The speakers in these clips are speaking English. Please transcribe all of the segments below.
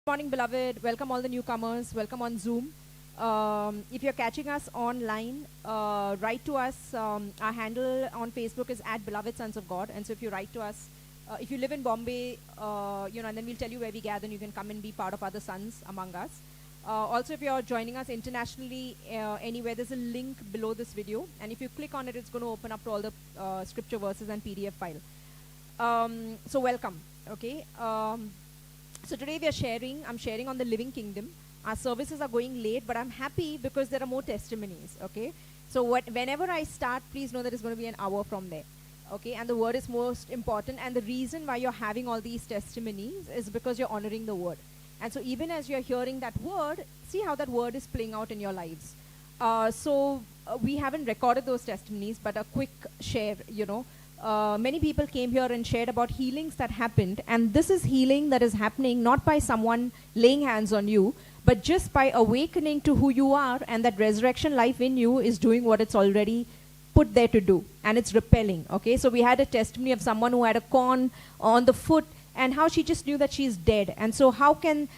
Morning, beloved. Welcome all the newcomers. Welcome on Zoom. If you're catching us online, write to us. Our handle on Facebook is @BelovedSonsOfGod. And so if you write to us, if you live in Bombay, and then we'll tell you where we gather and you can come and be part of other sons among us. Also, if you're joining us internationally anywhere, there's a link below this video. And if you click on it, it's going to open up to all the scripture verses and PDF file. So welcome, okay? So today I'm sharing on the living kingdom. Our services are going late, but I'm happy because there are more testimonies, okay? So whenever I start, please know that it's going to be an hour from there, okay? And the word is most important. And the reason why you're having all these testimonies is because you're honoring the word. And so even as you're hearing that word, see how that word is playing out in your lives. We haven't recorded those testimonies, but a quick share, many people came here and shared about healings that happened, and this is healing that is happening not by someone laying hands on you, but just by awakening to who you are, and that resurrection life in you is doing what it's already put there to do, and it's repelling, okay? So we had a testimony of someone who had a corn on the foot, and how she just knew that she's dead. And so how can,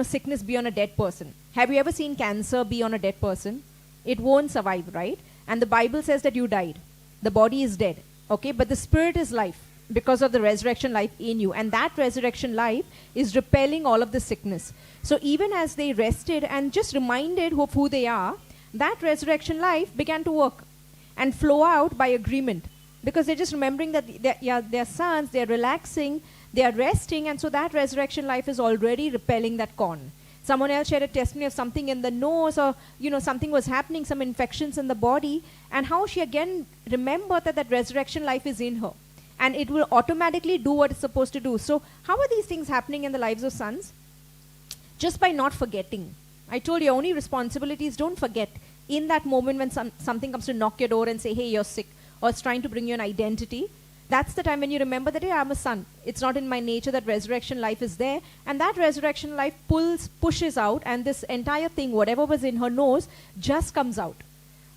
sickness be on a dead person? Have you ever seen cancer be on a dead person? It won't survive, right? And the Bible says that you died. The body is dead. Okay, but the spirit is life because of the resurrection life in you. And that resurrection life is repelling all of the sickness. So even as they rested and just reminded of who they are, that resurrection life began to work and flow out by agreement. Because they're just remembering that they're sons, they're relaxing, they're resting, and so that resurrection life is already repelling that corn. Someone else shared a testimony of something in the nose, or something was happening, some infections in the body, and how she again remembered that resurrection life is in her, and it will automatically do what it's supposed to do. So how are these things happening in the lives of sons? Just by not forgetting. I told you, your only responsibility is don't forget. In that moment when something comes to knock your door and say, hey, you're sick, or it's trying to bring you an identity, that's the time when you remember that, hey, I'm a son. It's not in my nature that resurrection life is there. And that resurrection life pushes out, and this entire thing, whatever was in her nose, just comes out.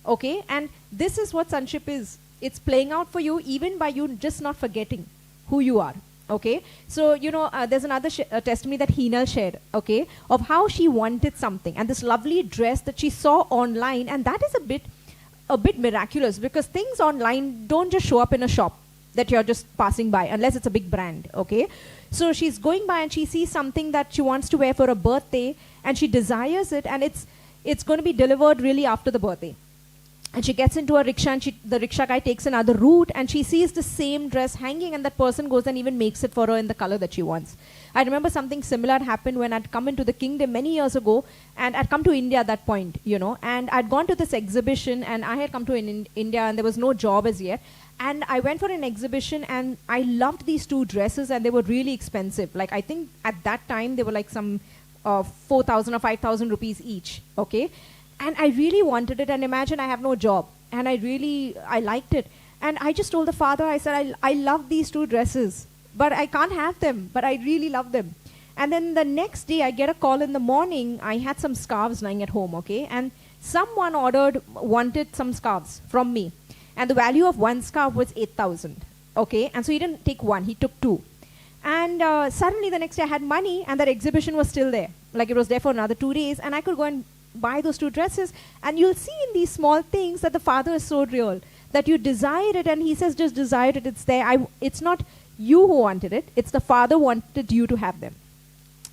Okay? And this is what sonship is. It's playing out for you even by you just not forgetting who you are. Okay? So, there's another testimony that Heenal shared, okay, of how she wanted something. And this lovely dress that she saw online, and that is a bit miraculous, because things online don't just show up in a shop that you're just passing by, unless it's a big brand, okay? So she's going by and she sees something that she wants to wear for a birthday, and she desires it, and it's going to be delivered really after the birthday. And she gets into a rickshaw, and the rickshaw guy takes another route, and she sees the same dress hanging, and that person goes and even makes it for her in the color that she wants. I remember something similar happened when I'd come into the kingdom many years ago, and I'd come to India at that point, and I'd gone to this exhibition, and I had come to India, and there was no job as yet. And I went for an exhibition, and I loved these two dresses, and they were really expensive. Like, I think at that time, they were like some 4,000 or 5,000 rupees each, okay? And I really wanted it, and imagine I have no job. And I liked it. And I just told the father, I said, I love these two dresses, but I can't have them, but I really love them. And then the next day, I get a call in the morning. I had some scarves lying at home, okay? And someone wanted some scarves from me. And the value of one scarf was 8,000, okay? And so he didn't take one, he took two. And suddenly the next day I had money, and that exhibition was still there. Like, it was there for another 2 days, and I could go and buy those two dresses. And you'll see in these small things that the Father is so real, that you desire it, and he says, just desire it, it's there. It's not you who wanted it, it's the Father wanted you to have them.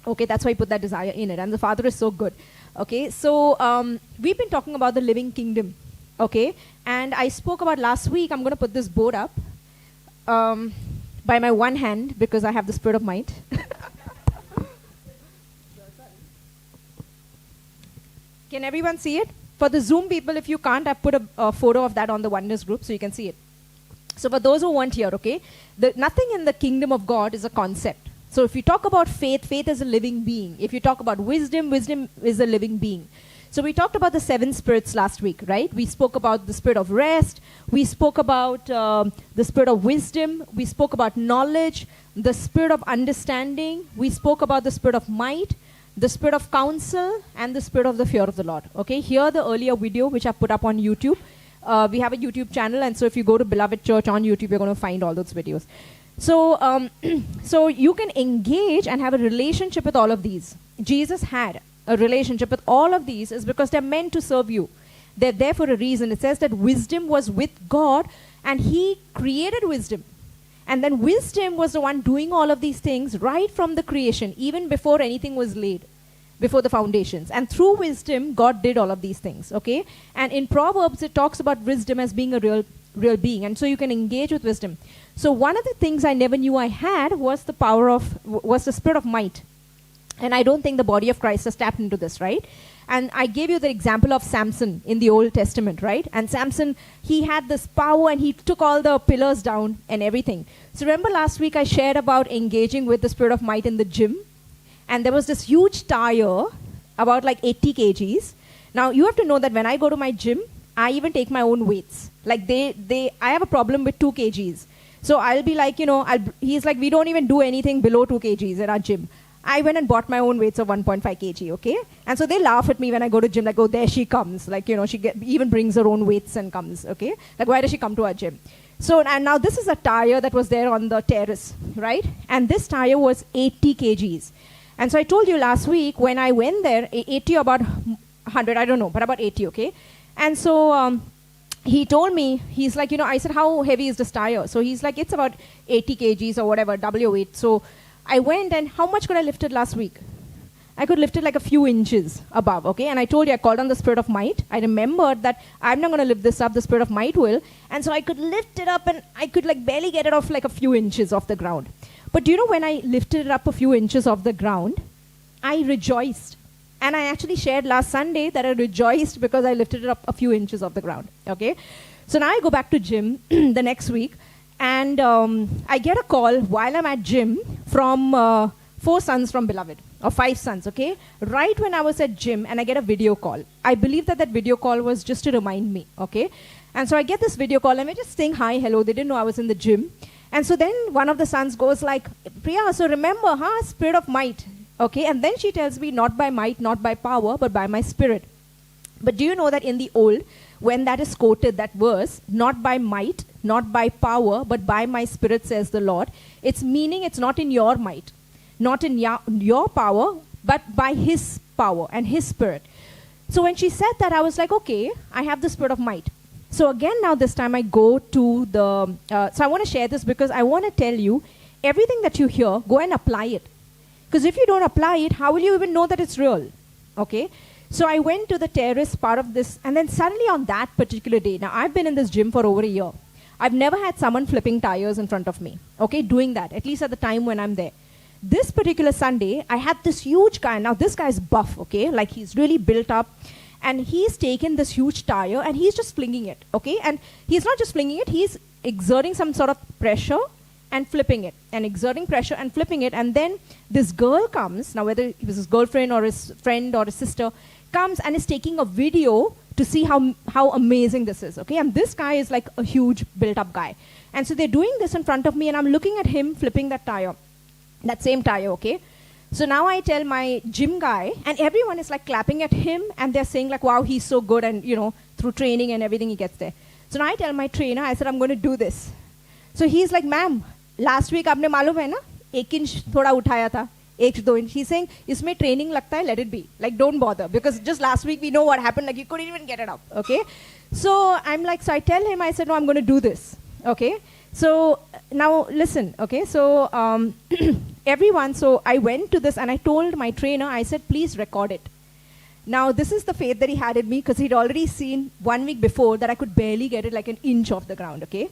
Okay, that's why he put that desire in it, and the Father is so good. Okay, so we've been talking about the living kingdom. Okay, and I spoke about last week, I'm going to put this board up by my one hand, because I have the spirit of might. Can everyone see it? For the Zoom people, if you can't, I've put a photo of that on the Oneness group so you can see it. So for those who weren't here, okay, nothing in the kingdom of God is a concept. So if you talk about faith, faith is a living being. If you talk about wisdom, wisdom is a living being. So we talked about the 7 spirits last week, right? We spoke about the spirit of rest. We spoke about the spirit of wisdom. We spoke about knowledge, the spirit of understanding. We spoke about the spirit of might, the spirit of counsel, and the spirit of the fear of the Lord. Okay, here the earlier video which I put up on YouTube. We have a YouTube channel, and so if you go to Beloved Church on YouTube, you're going to find all those videos. So you can engage and have a relationship with all of these. Jesus had a relationship with all of these is because they're meant to serve you. They're there for a reason. It says that wisdom was with God and he created wisdom. And then wisdom was the one doing all of these things right from the creation, even before anything was laid, before the foundations. And through wisdom, God did all of these things, okay? And in Proverbs, it talks about wisdom as being a real being. And so you can engage with wisdom. So one of the things I never knew I had was the spirit of might. And I don't think the body of Christ has tapped into this, right? And I gave you the example of Samson in the Old Testament, right? And Samson, he had this power and he took all the pillars down and everything. So remember last week I shared about engaging with the spirit of might in the gym? And there was this huge tire, about like 80 kgs. Now you have to know that when I go to my gym, I even take my own weights. Like I have a problem with 2 kgs. So I'll be like, he's like, we don't even do anything below 2 kgs at our gym. I went and bought my own weights of 1.5 kg, okay? And so they laugh at me when I go to gym, like, oh, there she comes. Like, she even brings her own weights and comes, okay? Like, why does she come to our gym? So, and now this is a tire that was there on the terrace, right? And this tire was 80 kgs. And so I told you last week when I went there, 80 or about 100, I don't know, but about 80, okay? And so he told me, he's like, I said, how heavy is this tire? So he's like, it's about 80 kgs or whatever, double your weight. So I went and how much could I lift it last week? I could lift it like a few inches above, okay? And I told you I called on the spirit of might. I remembered that I'm not going to lift this up, the spirit of might will. And so I could lift it up and I could like barely get it off like a few inches off the ground. But do you know when I lifted it up a few inches off the ground, I rejoiced. And I actually shared last Sunday that I rejoiced because I lifted it up a few inches off the ground, okay? So now I go back to gym the next week. And I get a call while I'm at gym from 4 sons from Beloved, or 5 sons, okay? Right when I was at gym, and I get a video call. I believe that video call was just to remind me, okay? And so I get this video call, and we're just saying hi, hello. They didn't know I was in the gym. And so then one of the sons goes like, Priya, so remember, spirit of might, okay? And then she tells me, not by might, not by power, but by my spirit. But do you know that in the old, when that is quoted, that verse, not by might, not by power, but by my spirit, says the Lord, it's meaning it's not in your might, not in your power, but by his power and his spirit. So when she said that, I was like, okay, I have the spirit of might. So again, now this time I go to so I want to share this because I want to tell you, everything that you hear, go and apply it. Because if you don't apply it, how will you even know that it's real? Okay? So I went to the terrace part of this, and then suddenly on that particular day, now I've been in this gym for over a year. I've never had someone flipping tires in front of me, okay, doing that, at least at the time when I'm there. This particular Sunday, I had this huge guy. Now this guy's buff, okay, like he's really built up, and he's taken this huge tire, and he's just flinging it, okay? And he's not just flinging it, he's exerting some sort of pressure and flipping it, and exerting pressure and flipping it, and then this girl comes, now whether it was his girlfriend or his friend or his sister, comes and is taking a video to see how amazing this is, okay? And this guy is like a huge built-up guy. And so they're doing this in front of me, and I'm looking at him flipping that tire, that same tire, okay? So now I tell my gym guy, and everyone is like clapping at him, and they're saying like, wow, he's so good, and through training and everything he gets there. So now I tell my trainer, I said, I'm going to do this. So he's like, ma'am, last week आपने मालूम है ना 1 inch थोड़ा उठाया था 1-2 inch. He's saying, इसमें training लगता है, let it be. Like, don't bother. Because just last week, we know what happened. Like, you couldn't even get it up. Okay? So, I'm like, so I tell him, I said, no, I'm going to do this. Okay? So, now, listen. Okay? So, everyone, so I went to this and I told my trainer, I said, please record it. Now, this is the faith that he had in me because he'd already seen 1 week before that I could barely get it like an inch off the ground. Okay?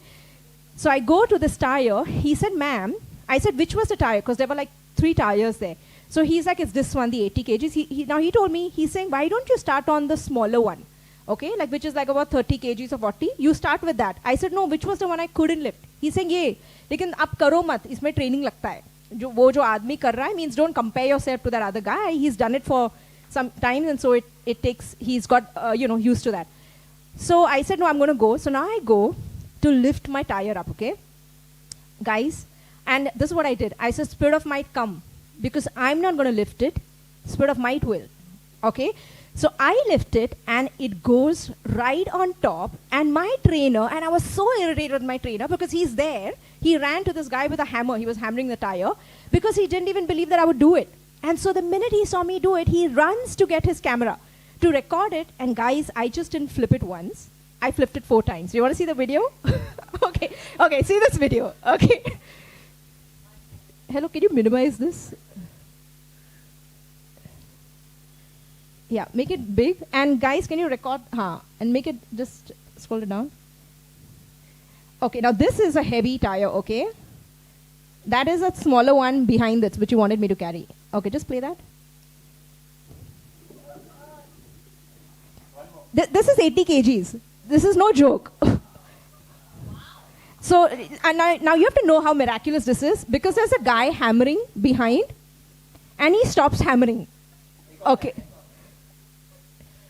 So, I go to this tire. He said, ma'am, I said, which was the tire? Because there were like 3 tires there. So he's like, it's this one, the 80 kgs. Now he told me, he's saying, why don't you start on the smaller one? Okay, like which is like about 30 kgs or 40. You start with that. I said, no, which was the one I couldn't lift? He's saying, yeah, लेकिन आप करो मत, इसमें training लगता है. वो जो आदमी कर रहा है means don't compare yourself to that other guy. He's done it for some time, and so it takes, he's got, used to that. So I said, no, I'm going to go. So now I go to lift my tire up, okay? Guys, and this is what I did. I said, spirit of might come. Because I'm not going to lift it. Spirit of might will. Okay? So I lift it and it goes right on top, and my trainer, and I was so irritated with my trainer because he's there. He ran to this guy with a hammer. He was hammering the tire because he didn't even believe that I would do it. And so the minute he saw me do it, he runs to get his camera to record it. And guys, I just didn't flip it once. I flipped it 4 times. You want to see the video? Okay, see this video. Okay. Hello, can you minimize this? Yeah, make it big. And guys, can you record? And make it, just scroll it down. Okay, now this is a heavy tire, okay? That is a smaller one behind this, which you wanted me to carry. Okay, just play that. This is 80 kgs. This is no joke. So, and now you have to know how miraculous this is, because there's a guy hammering behind, and he stops hammering. Okay.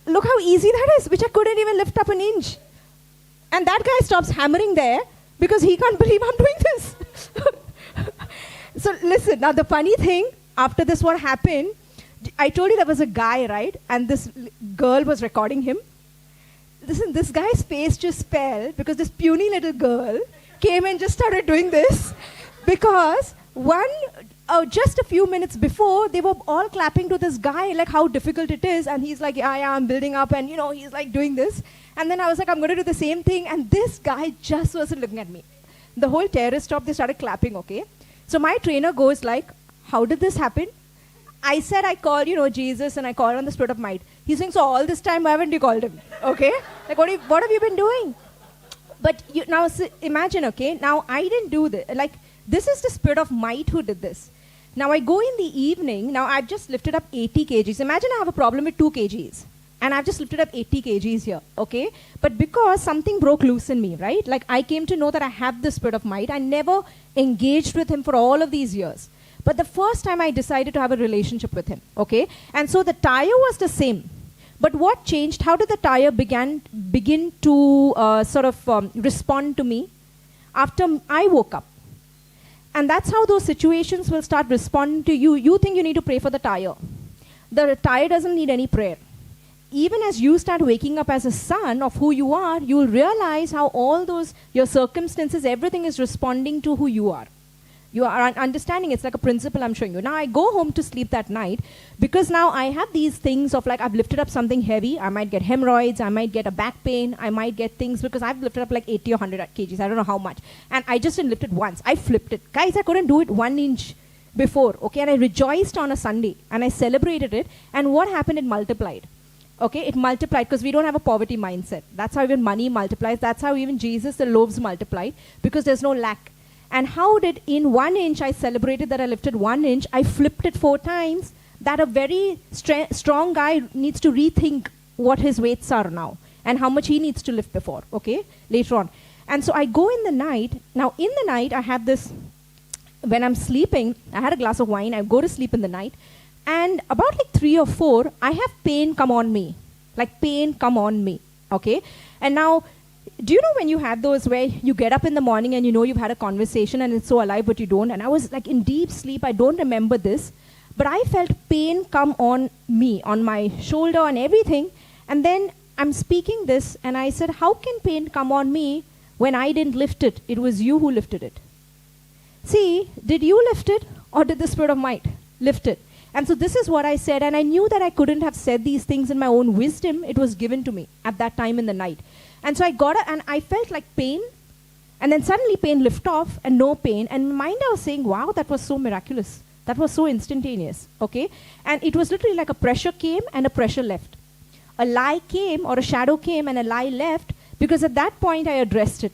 Look how easy that is, which I couldn't even lift up an inch. And that guy stops hammering there because he can't believe I'm doing this. So listen, now the funny thing, after this what happened, I told you there was a guy, right? And this girl was recording him. Listen, this guy's face just fell because this puny little girl came and just started doing this because just a few minutes before, they were all clapping to this guy, like how difficult it is. And he's like, yeah, I'm building up. And, he's like doing this. And then I was like, I'm going to do the same thing. And this guy just wasn't looking at me. The whole terrorist stopped. They started clapping, okay? So my trainer goes like, how did this happen? I said I called, Jesus, and I called on the Spirit of Might. He's saying, so all this time, why haven't you called him? Okay? Like, what have you been doing? But now imagine, okay? Now, I didn't do this. Like, this is the Spirit of Might who did this. Now, I go in the evening. Now, I've just lifted up 80 kgs. Imagine I have a problem with 2 kgs. And I've just lifted up 80 kgs here, okay? But because something broke loose in me, right? Like, I came to know that I have the Spirit of Might. I never engaged with him for all of these years. But the first time I decided to have a relationship with him, okay? And so the tire was the same. But what changed? How did the tire begin to respond to me? After I woke up. And that's how those situations will start responding to you. You think you need to pray for the tire. The tire doesn't need any prayer. Even as you start waking up as a son of who you are, you'll realize how all those, your circumstances, everything is responding to who you are. You are understanding. It's like a principle I'm showing you. Now I go home to sleep that night because now I have these things of like I've lifted up something heavy. I might get hemorrhoids. I might get a back pain. I might get things because I've lifted up like 80 or 100 kgs. I don't know how much. And I just didn't lift it once. I flipped it. Guys, I couldn't do it 1 inch before. Okay, and I rejoiced on a Sunday and I celebrated it. And what happened? It multiplied. Okay, it multiplied because we don't have a poverty mindset. That's how even money multiplies. That's how even Jesus, the loaves multiplied because there's no lack. And how did in 1 inch I celebrated that I lifted 1 inch, I flipped it 4 times, that a very strong guy needs to rethink what his weights are now and how much he needs to lift before, okay, later on. And so I go in the night. Now in the night I have this, when I'm sleeping, I had a glass of wine, I go to sleep in the night, and about like 3 or 4, I have pain come on me, like pain come on me, okay. And now, do you know when you have those where you get up in the morning and you know you've had a conversation and it's so alive but you don't? And I was like in deep sleep. I don't remember this. But I felt pain come on me, on my shoulder and everything. And then I'm speaking this and I said, how can pain come on me when I didn't lift it? It was you who lifted it. See, did you lift it or did the Spirit of Might lift it? And so this is what I said. And I knew that I couldn't have said these things in my own wisdom. It was given to me at that time in the night. And so I got it, and I felt like pain, and then suddenly pain lift off, and no pain. And in my mind I was saying, wow, that was so miraculous. That was so instantaneous, okay? And it was literally like a pressure came and a pressure left. A lie came or a shadow came and a lie left, because at that point I addressed it.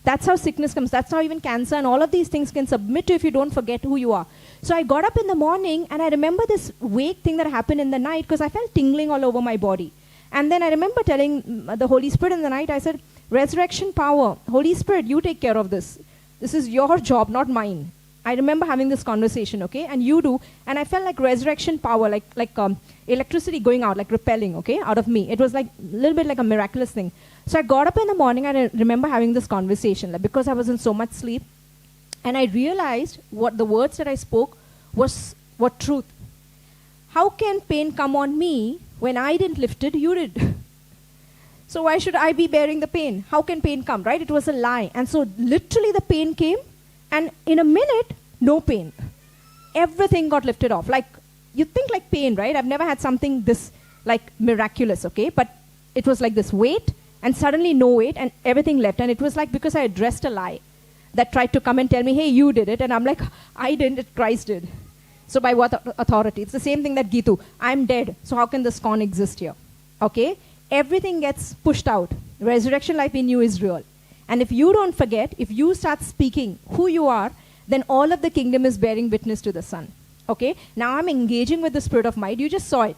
That's how sickness comes. That's how even cancer and all of these things can submit to if you don't forget who you are. So I got up in the morning, and I remember this vague thing that happened in the night, because I felt tingling all over my body. And then I remember telling the Holy Spirit in the night, I said, resurrection power, Holy Spirit, you take care of this. This is your job, not mine. I remember having this conversation, okay? And you do. And I felt like resurrection power, like electricity going out, like repelling, okay, out of me. It was like a little bit like a miraculous thing. So I got up in the morning, and I remember having this conversation, like, because I was in so much sleep. And I realized what the words that I spoke were truth. How can pain come on me When I didn't lift it, you did. So why should I be bearing the pain? How can pain come, right? It was a lie. And so literally the pain came, and in a minute, no pain. Everything got lifted off. Like, you think like pain, right? I've never had something this like miraculous, okay? But it was like this weight, and suddenly no weight, and everything left. And it was like because I addressed a lie that tried to come and tell me, hey, you did it. And I'm like, I didn't, Christ did. So by what authority? It's the same thing that Gitu, I'm dead, so how can this con exist here? Okay? Everything gets pushed out. Resurrection life in you is real. And if you don't forget, if you start speaking who you are, then all of the kingdom is bearing witness to the Son. Okay? Now I'm engaging with the spirit of might. You just saw it.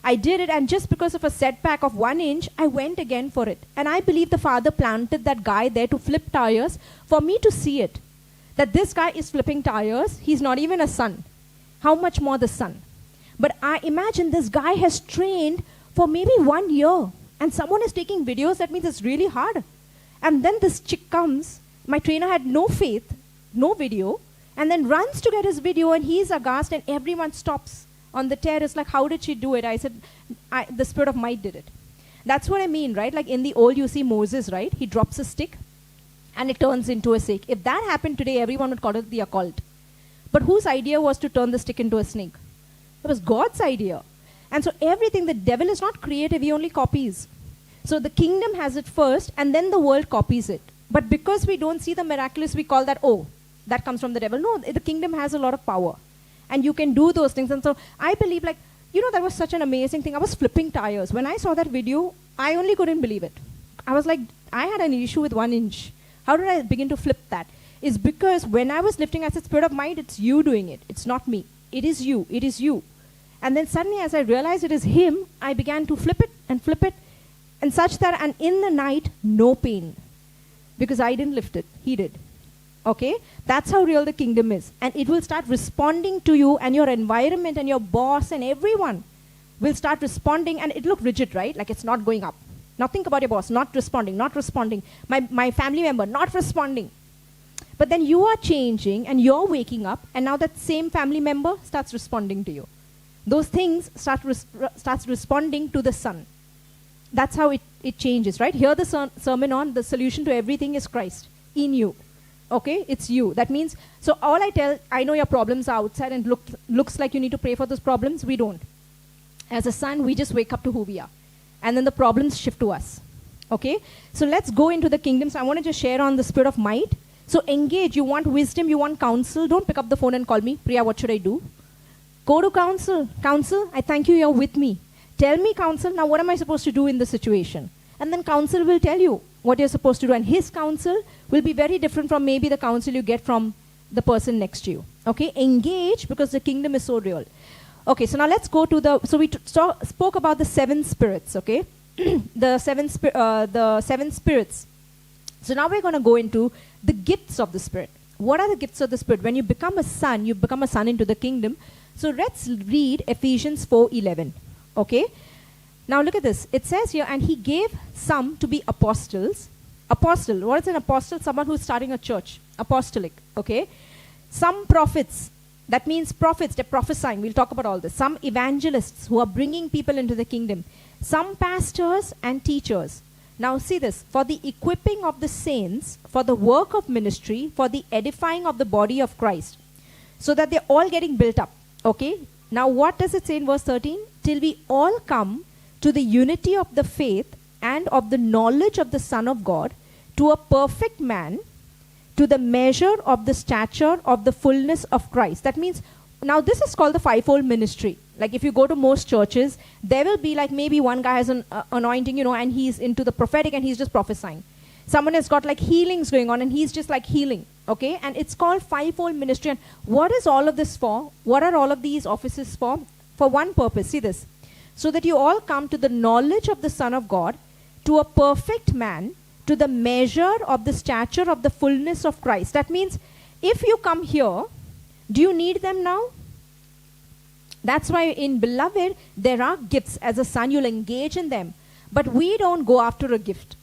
I did it, and just because of a setback of 1 inch, I went again for it. And I believe the Father planted that guy there to flip tires for me to see it. That this guy is flipping tires. He's not even a son. How much more the Son? But I imagine this guy has trained for maybe 1 year, and someone is taking videos. That means it's really hard. And then this chick comes. My trainer had no faith, no video, and then runs to get his video, and he's aghast, and everyone stops on the terrace. Like, how did she do it? I said, the spirit of might did it. That's what I mean, right? Like in the old, you see Moses, right? He drops a stick, and it turns into a snake. If that happened today, everyone would call it the occult. But whose idea was to turn the stick into a snake? It was God's idea. And so everything, the devil is not creative, he only copies. So the kingdom has it first, and then the world copies it. But because we don't see the miraculous, we call that, oh, that comes from the devil. No, the kingdom has a lot of power. And you can do those things. And so I believe, like, that was such an amazing thing. I was flipping tires. When I saw that video, I only couldn't believe it. I was like, I had an issue with 1 inch. How did I begin to flip that? Is because when I was lifting, I said, spirit of might, it's you doing it. It's not me. It is you. It is you. And then suddenly, as I realized it is him, I began to flip it, and such that, and in the night, no pain. Because I didn't lift it. He did. Okay? That's how real the kingdom is. And it will start responding to you, and your environment and your boss and everyone will start responding, and it look rigid, right? Like it's not going up. Now think about your boss, not responding. My family member, not responding. But then you are changing, and you're waking up, and now that same family member starts responding to you. Those things starts responding to the Son. That's how it changes, right? Here the sermon on the solution to everything is Christ in you. Okay? It's you. That means, so all I know your problems are outside, and looks like you need to pray for those problems. We don't. As a son, we just wake up to who we are. And then the problems shift to us. Okay? So let's go into the kingdom. So I want to just share on the spirit of might. So engage. You want wisdom, you want counsel. Don't pick up the phone and call me, Priya, what should I do? Go to counsel. Counsel, I thank you, you're with me. Tell me, counsel, now what am I supposed to do in this situation? And then counsel will tell you what you're supposed to do. And his counsel will be very different from maybe the counsel you get from the person next to you. Okay? Engage, because the kingdom is so real. Okay, so now let's go to so we spoke about the 7 spirits, okay? the seven spirits. So now we're going to go into the gifts of the Spirit. What are the gifts of the Spirit? When you become a son, you become a son into the kingdom. So let's read Ephesians 4:11. Okay? Now look at this. It says here, and he gave some to be apostles. Apostle. What is an apostle? Someone who's starting a church. Apostolic. Okay? Some prophets. That means prophets. They're prophesying. We'll talk about all this. Some evangelists who are bringing people into the kingdom. Some pastors and teachers. Now see this, for the equipping of the saints, for the work of ministry, for the edifying of the body of Christ, so that they're all getting built up. Okay? Now what does it say in verse 13? Till we all come to the unity of the faith and of the knowledge of the Son of God, to a perfect man, to the measure of the stature of the fullness of Christ. That means, now this is called the fivefold ministry. Like if you go to most churches, there will be like maybe one guy has an anointing, and he's into the prophetic and he's just prophesying. Someone has got like healings going on and he's just like healing. Okay? And it's called fivefold ministry. And what is all of this for? What are all of these offices for? For one purpose. See this. So that you all come to the knowledge of the Son of God, to a perfect man, to the measure of the stature of the fullness of Christ. That means if you come here, do you need them now? That's why in Beloved, there are gifts. As a son, you'll engage in them. But we don't go after a gift.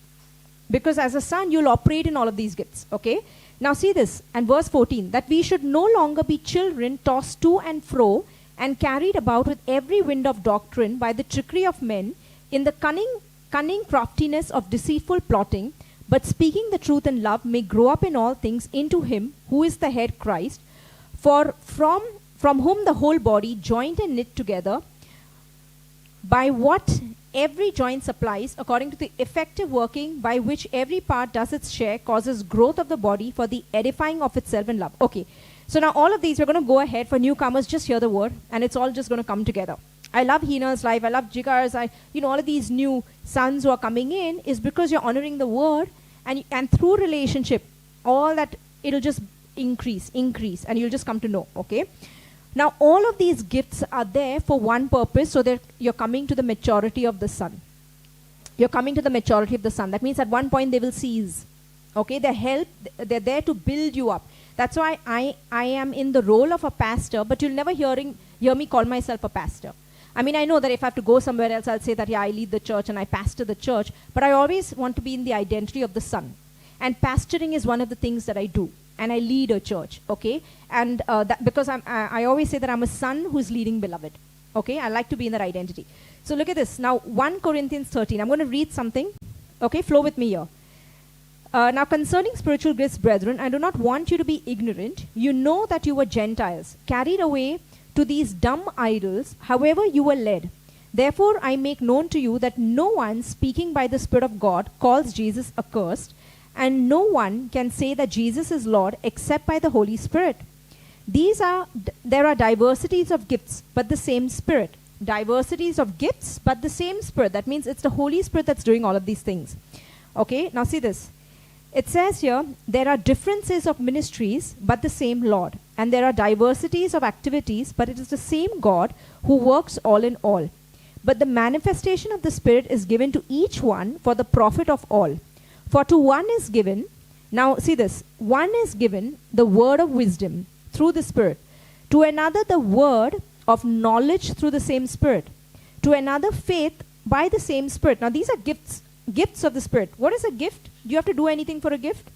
Because as a son, you'll operate in all of these gifts. Okay? Now see this. And verse 14. That we should no longer be children tossed to and fro and carried about with every wind of doctrine by the trickery of men, in the cunning craftiness of deceitful plotting, but speaking the truth in love may grow up in all things into him who is the head, Christ, for from whom the whole body, joined and knit together by what every joint supplies, according to the effective working by which every part does its share, causes growth of the body for the edifying of itself in love. Okay, so now all of these, we're going to go ahead. For newcomers, just hear the word, and it's all just going to come together. I love Heena's life, I love Jigar's, all of these new sons who are coming in is because you're honoring the word, and through relationship, all that, it'll just increase, and you'll just come to know, okay? Now, all of these gifts are there for one purpose, so that you're coming to the maturity of the Son. You're coming to the maturity of the Son. That means at one point they will cease. Okay, they're there to build you up. That's why I am in the role of a pastor, but you'll never hear me call myself a pastor. I mean, I know that if I have to go somewhere else, I'll say that, yeah, I lead the church and I pastor the church, but I always want to be in the identity of the Son. And pastoring is one of the things that I do. And I lead a church, okay? And because I always say that I'm a son who's leading beloved, okay? I like to be in that identity. So look at this. Now, 1 Corinthians 13. I'm going to read something, okay? Flow with me here. Now, concerning spiritual gifts, brethren, I do not want you to be ignorant. You know that you were Gentiles, carried away to these dumb idols, however you were led. Therefore, I make known to you that no one speaking by the Spirit of God calls Jesus accursed, and no one can say that Jesus is Lord except by the Holy Spirit. There are diversities of gifts, but the same Spirit. Diversities of gifts, but the same Spirit. That means it's the Holy Spirit that's doing all of these things. Okay, now see this. It says here, there are differences of ministries, but the same Lord. And there are diversities of activities, but it is the same God who works all in all. But the manifestation of the Spirit is given to each one for the profit of all. For to one is given, now see this, one is given the word of wisdom through the Spirit, to another the word of knowledge through the same Spirit, to another faith by the same Spirit. Now these are gifts of the Spirit. What is a gift? Do you have to do anything for a gift?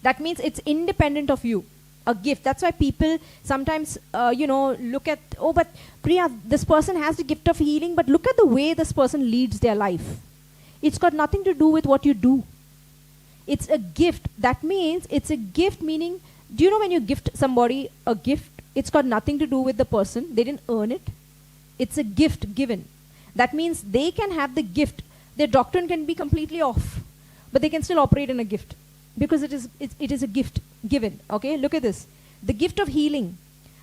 That means it's independent of you. A gift. That's why people sometimes, look at, oh, but Priya, this person has the gift of healing, but look at the way this person leads their life. It's got nothing to do with what you do. It's a gift. That means it's a gift, meaning, do you know when you gift somebody a gift, it's got nothing to do with the person. They didn't earn it. It's a gift given. That means they can have the gift. Their doctrine can be completely off, but they can still operate in a gift because it is a gift given. Okay, look at this. The gift of healing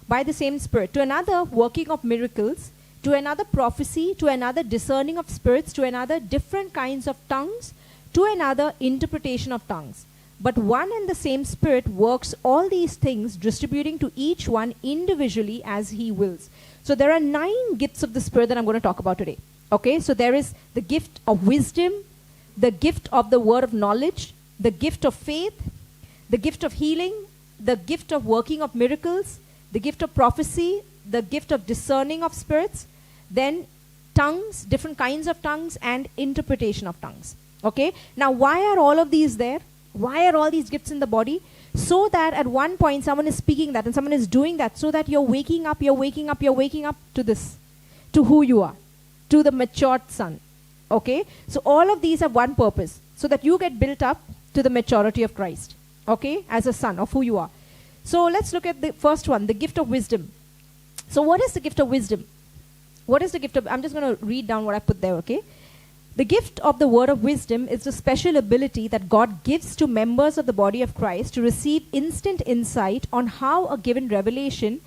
by the same Spirit. To another, working of miracles. To another, prophecy. To another, discerning of spirits. To another, different kinds of tongues. To another, interpretation of tongues. But one and the same Spirit works all these things, distributing to each one individually as He wills. So there are 9 gifts of the Spirit that I'm going to talk about today. Okay, so there is the gift of wisdom, the gift of the word of knowledge, the gift of faith, the gift of healing, the gift of working of miracles, the gift of prophecy, the gift of discerning of spirits, then tongues, different kinds of tongues, and interpretation of tongues. Okay, now why are all of these there? Why are all these gifts in the body? So that at one point someone is speaking that and someone is doing that, so that you're waking up to this, to who you are, to the matured son. Okay, so all of these have one purpose, so that you get built up to the maturity of Christ, okay, as a son of who you are. So let's look at the first one, the gift of wisdom. So what is the gift of wisdom? What is the gift of, I'm just going to read down what I put there, okay? The gift of the word of wisdom is the special ability that God gives to members of the body of Christ to receive instant insight on how a given revelation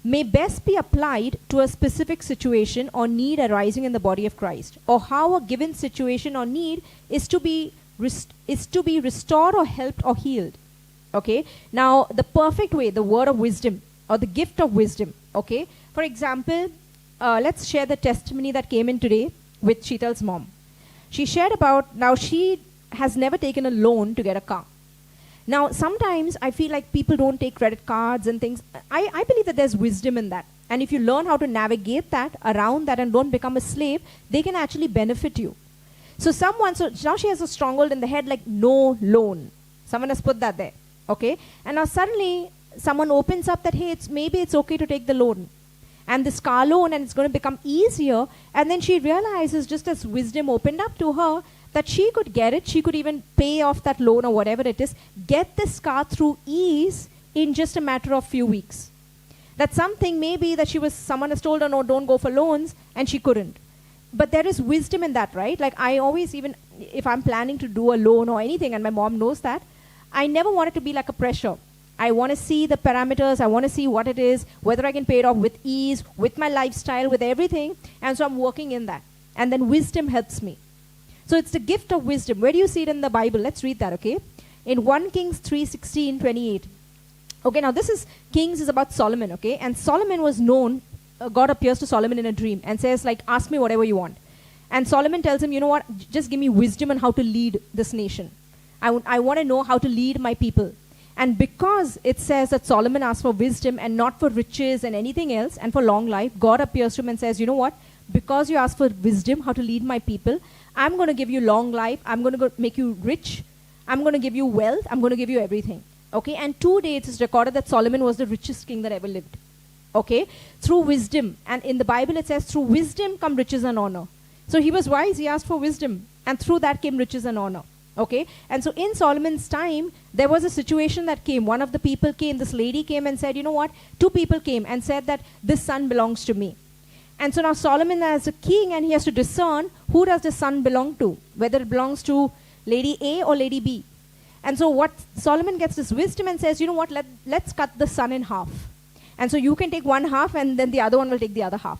may best be applied to a specific situation or need arising in the body of Christ, or how a given situation or need is to be restored or helped or healed. Okay, now the perfect way, the word of wisdom or the gift of wisdom. Okay, for example, let's share the testimony that came in today with Sheetal's mom. She shared about, now she has never taken a loan to get a car. Now, sometimes I feel like people don't take credit cards and things. I believe that there's wisdom in that. And if you learn how to navigate that, around that, and don't become a slave, they can actually benefit you. So now she has a stronghold in the head like no loan. Someone has put that there. Okay? And now suddenly someone opens up that, hey, maybe it's okay to take the loan. and this car loan, and it's going to become easier. And then she realizes, just as wisdom opened up to her, that she could get it, she could even pay off that loan or whatever it is, get this car through ease in just a matter of few weeks. That's something maybe that someone has told her, no, don't go for loans, and she couldn't. But there is wisdom in that, right? Like I always, even if I'm planning to do a loan or anything, and my mom knows that, I never want it to be like a pressure. I want to see the parameters, I want to see what it is, whether I can pay it off with ease, with my lifestyle, with everything, and so I'm working in that. And then wisdom helps me. So it's the gift of wisdom. Where do you see it in the Bible? Let's read that, okay? In 1 Kings 3:16, 28. Okay, now this is, Kings is about Solomon, okay? And Solomon was known, God appears to Solomon in a dream and says, like, ask me whatever you want. And Solomon tells him, you know what, just give me wisdom on how to lead this nation. I want to know how to lead my people. And because it says that Solomon asked for wisdom and not for riches and anything else and for long life, God appears to him and says, you know what, because you asked for wisdom, how to lead my people, I'm going to give you long life, I'm going to make you rich, I'm going to give you wealth, I'm going to give you everything. Okay, and 2 days it's recorded that Solomon was the richest king that ever lived. Okay, through wisdom. And in the Bible it says, through wisdom come riches and honor. So he was wise, he asked for wisdom, and through that came riches and honor. Okay, and so in Solomon's time, there was a situation that came. One of the people came, this lady came and said, you know what, 2 people came and said that this son belongs to me. And so now Solomon as a king, and he has to discern who does the son belong to, whether it belongs to lady A or lady B. And so what Solomon gets this wisdom and says, you know what, let's cut the son in half. And so you can take one half and then the other one will take the other half.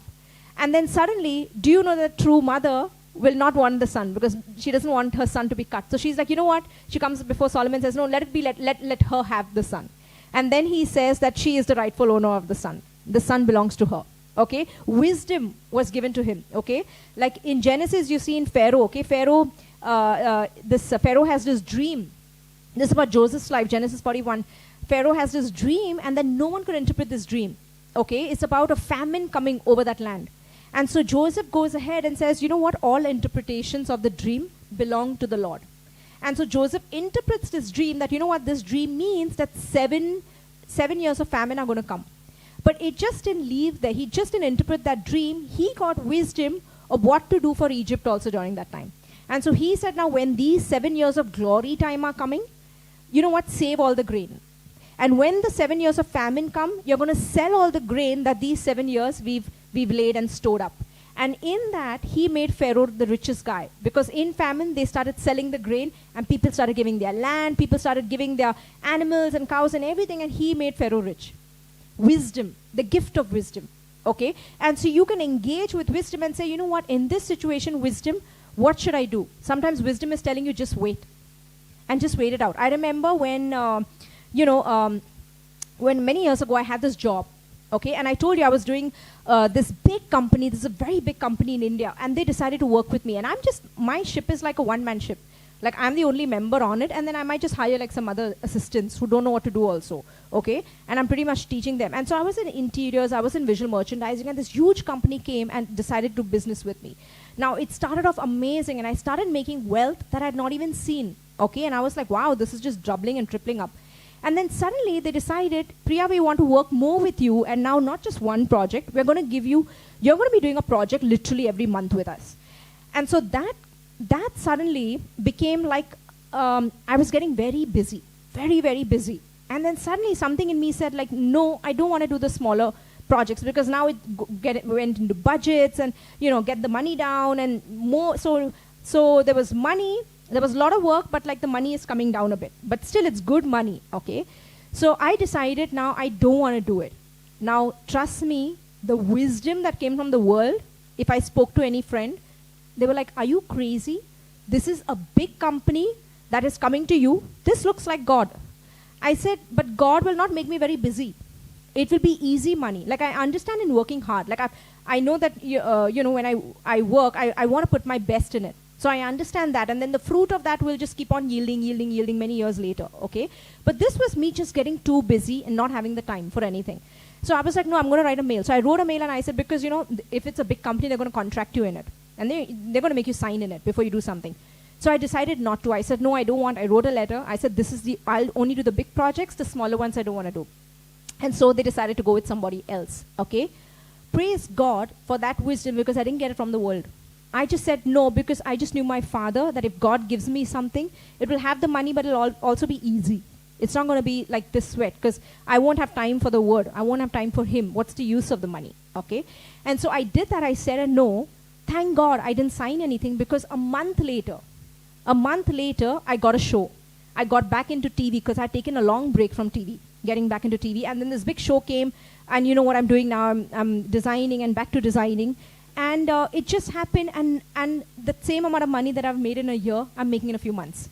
And then suddenly, do you know that true mother will not want the son because she doesn't want her son to be cut. So she's like, you know what? She comes before Solomon and says, no, let it be, let her have the son. And then he says that she is the rightful owner of the son. The son belongs to her. Okay? Wisdom was given to him. Okay? Like in Genesis, you see in Pharaoh, okay? Pharaoh has this dream. This is about Joseph's life, Genesis 41. Pharaoh has this dream and then no one could interpret this dream. Okay? It's about a famine coming over that land. And so Joseph goes ahead and says, you know what, all interpretations of the dream belong to the Lord. And so Joseph interprets this dream that, you know what, this dream means that seven years of famine are going to come. But it just didn't leave there. He just didn't interpret that dream. He got wisdom of what to do for Egypt also during that time. And so he said, now when these 7 years of glory time are coming, you know what, save all the grain. And when the 7 years of famine come, you're going to sell all the grain that these 7 years we've laid and stored up. And in that, he made Pharaoh the richest guy. Because in famine, they started selling the grain and people started giving their land, people started giving their animals and cows and everything, and he made Pharaoh rich. Wisdom, the gift of wisdom. Okay? And so you can engage with wisdom and say, you know what, in this situation, wisdom, what should I do? Sometimes wisdom is telling you just wait. And just wait it out. I remember when, when many years ago I had this job. Okay, and I told you I was doing this big company. This is a very big company in India, and they decided to work with me. And my ship is like a one-man ship. Like I'm the only member on it, and then I might just hire like some other assistants who don't know what to do also. Okay, and I'm pretty much teaching them. And so I was in interiors, I was in visual merchandising, and this huge company came and decided to do business with me. Now it started off amazing, and I started making wealth that I had not even seen. Okay, and I was like, wow, this is just doubling and tripling up. And then suddenly they decided, Priya, we want to work more with you, and now not just one project, we're going to give you, you're going to be doing a project literally every month with us. And so that suddenly became like, I was getting very busy, very, very busy. And then suddenly something in me said like, no, I don't want to do the smaller projects because now it went into budgets and, get the money down and more. So there was money. There was a lot of work, but like the money is coming down a bit. But still, it's good money, okay? So I decided now I don't want to do it. Now, trust me, the wisdom that came from the world, if I spoke to any friend, they were like, are you crazy? This is a big company that is coming to you. This looks like God. I said, but God will not make me very busy. It will be easy money. Like I understand in working hard. Like I know that, when I work, I want to put my best in it. So I understand that, and then the fruit of that will just keep on yielding many years later, okay? But this was me just getting too busy and not having the time for anything. So I was like, no, I'm going to write a mail. So I wrote a mail and I said, because, if it's a big company, they're going to contract you in it. And they're going to make you sign in it before you do something. So I decided not to. I said, no, I don't want. I wrote a letter. I said, I'll only do the big projects. The smaller ones I don't want to do. And so they decided to go with somebody else, okay? praise God for that wisdom because I didn't get it from the world. I just said no because I just knew my Father that if God gives me something, it will have the money, but it'll also be easy. It's not going to be like this sweat because I won't have time for the word. I won't have time for Him. What's the use of the money? Okay? And so I did that. I said a no. Thank God I didn't sign anything because a month later, I got a show. I got back into TV because I'd taken a long break from TV, getting back into TV. And then this big show came, and you know what I'm doing now? I'm designing and back to designing. And it just happened, and the same amount of money that I've made in a year, I'm making in a few months.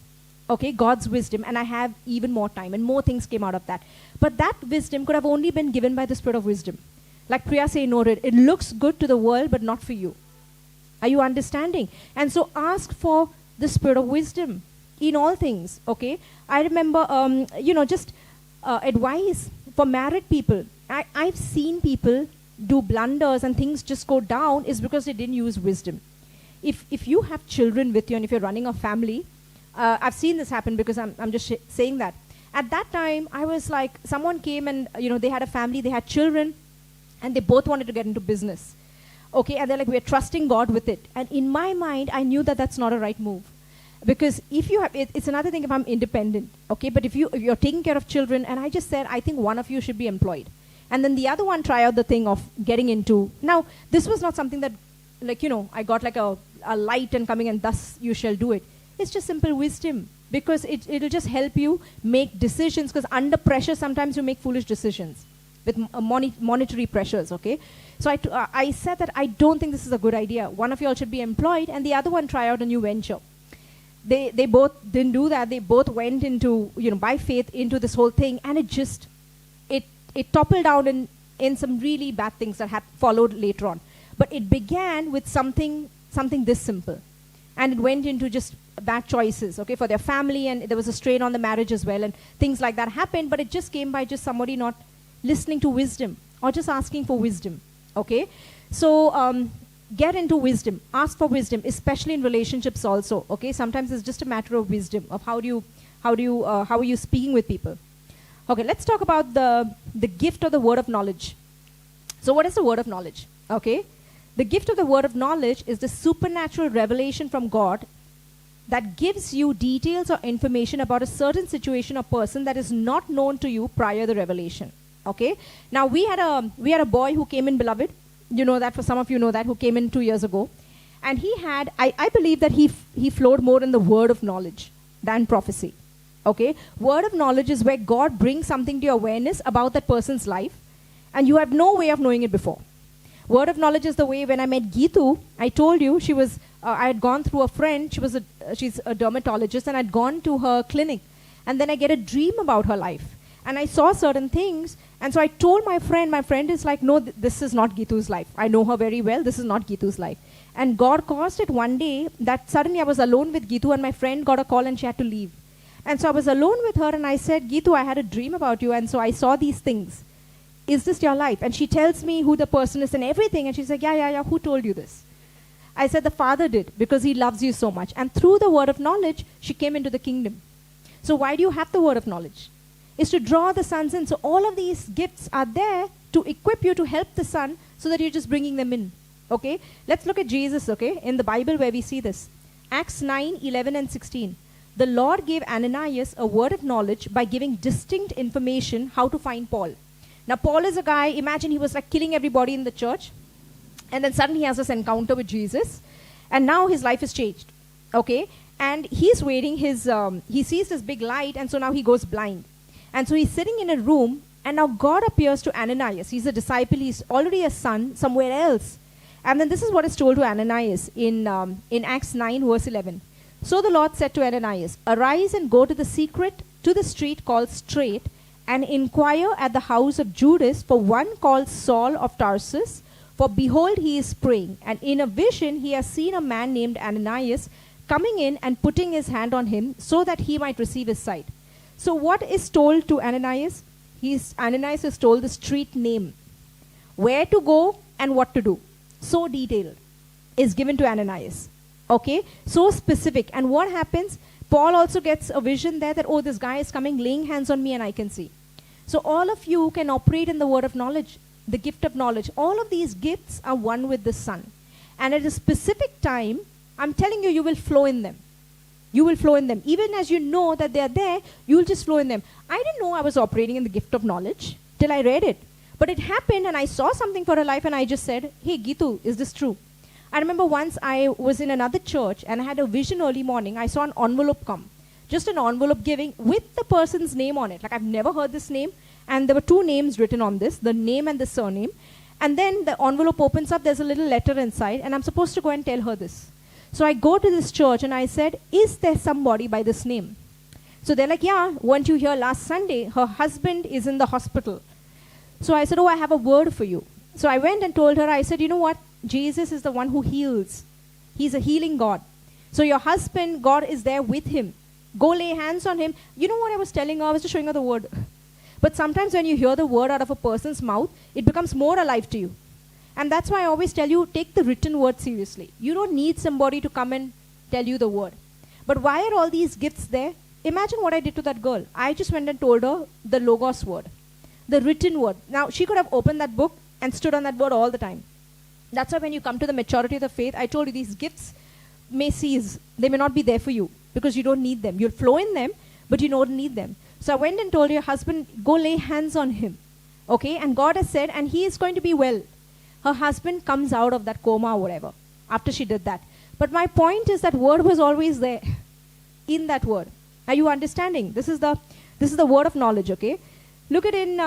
Okay, God's wisdom, and I have even more time, and more things came out of that. But that wisdom could have only been given by the Spirit of wisdom. Like Priya Say noted, it looks good to the world, but not for you. Are you understanding? And so ask for the Spirit of wisdom in all things, okay? I remember, just advice for married people. I've seen people do blunders and things just go down is because they didn't use wisdom. If you have children with you and if you're running a family, I've seen this happen because I'm just saying that. At that time, I was like, someone came and, they had a family, they had children, and they both wanted to get into business. Okay, and they're like, we're trusting God with it. And in my mind, I knew that that's not a right move. Because if you have, it's another thing if I'm independent, okay? But if you're taking care of children, and I just said, I think one of you should be employed. And then the other one try out the thing of getting into, now, this was not something that, I got like a light and coming and thus you shall do it. It's just simple wisdom. Because it'll just help you make decisions, because under pressure, sometimes you make foolish decisions with monetary pressures, okay? So I said that I don't think this is a good idea. One of you all should be employed, and the other one try out a new venture. They both didn't do that. They both went into, by faith into this whole thing, and it toppled down in some really bad things that had followed later on. But it began with something this simple. And it went into just bad choices, okay, for their family, and there was a strain on the marriage as well, and things like that happened, but it just came by just somebody not listening to wisdom or just asking for wisdom, okay? So get into wisdom, ask for wisdom, especially in relationships also, okay? Sometimes it's just a matter of wisdom, of how are you speaking with people. Okay, let's talk about the gift of the word of knowledge. So what is the word of knowledge, okay? The gift of the word of knowledge is the supernatural revelation from God that gives you details or information about a certain situation or person that is not known to you prior to the revelation. Okay? Now we had a boy who came in, beloved. You know that, for some of you know that, who came in 2 years ago. And he had, I believe that he flowed more in the word of knowledge than prophecy. Okay? Word of knowledge is where God brings something to your awareness about that person's life, and you have no way of knowing it before. Word of knowledge is the way when I met Geetu, I told you she was, I had gone through a friend, she's a dermatologist, and I'd gone to her clinic. And then I get a dream about her life. And I saw certain things, and so I told my friend is like, no, this is not Geetu's life. I know her very well, this is not Geetu's life. And God caused it one day that suddenly I was alone with Geetu, and my friend got a call and she had to leave. And so I was alone with her, and I said, Geetu, I had a dream about you, and so I saw these things. Is this your life? And she tells me who the person is and everything, and she's like, yeah, who told you this? I said, the Father did, because He loves you so much. And through the word of knowledge, she came into the kingdom. So why do you have the word of knowledge? It's to draw the sons in. So all of these gifts are there to equip you to help the son, so that you're just bringing them in. Okay? Let's look at Jesus, okay, in the Bible where we see this. Acts 9, 11 and 16. The Lord gave Ananias a word of knowledge by giving distinct information how to find Paul. Now, Paul is a guy, imagine he was like killing everybody in the church. And then suddenly he has this encounter with Jesus. And now his life is changed. Okay? And he's waiting, he sees this big light, and so now he goes blind. And so he's sitting in a room, and now God appears to Ananias. He's a disciple, he's already a son somewhere else. And then this is what is told to Ananias in Acts 9, verse 11. So the Lord said to Ananias, arise and go to the street called Straight, and inquire at the house of Judas for one called Saul of Tarsus, for behold, he is praying. And in a vision he has seen a man named Ananias coming in and putting his hand on him, so that he might receive his sight. So what is told to Ananias? Ananias is told the street name, where to go and what to do. So detailed is given to Ananias. Okay? So specific. And what happens? Paul also gets a vision there that, oh, this guy is coming, laying hands on me and I can see. So all of you can operate in the word of knowledge. the gift of knowledge. All of these gifts are one with the Son. And at a specific time, I'm telling you, you will flow in them. You will flow in them. Even as you know that they're there, you will just flow in them. I didn't know I was operating in the gift of knowledge till I read it. But it happened and I saw something for her life and I just said, hey, Gitu, is this true? I remember once I was in another church and I had a vision early morning. I saw an envelope come. Just an envelope giving with the person's name on it. Like, I've never heard this name. And there were two names written on this, the name and the surname. And then the envelope opens up, there's a little letter inside, and I'm supposed to go and tell her this. So I go to this church and I said, is there somebody by this name? So they're like, yeah, weren't you here last Sunday? Her husband is in the hospital. So I said, oh, I have a word for you. So I went and told her, I said, you know what? Jesus is the one who heals. He's a healing God. So your husband, God is there with him. Go lay hands on him. You know what I was telling her? I was just showing her the word. But sometimes when you hear the word out of a person's mouth, it becomes more alive to you. And that's why I always tell you, take the written word seriously. You don't need somebody to come and tell you the word. But why are all these gifts there? Imagine what I did to that girl. I just went and told her the Logos word, the written word. Now, she could have opened that book and stood on that word all the time. That's why when you come to the maturity of the faith, I told you these gifts may cease. They may not be there for you because you don't need them. You'll flow in them, but you don't need them. So I went and told your husband, go lay hands on him. Okay? And God has said, and he is going to be well. Her husband comes out of that coma or whatever after she did that. But my point is that word was always there in that word. Are you understanding? This is the word of knowledge, okay? Look at in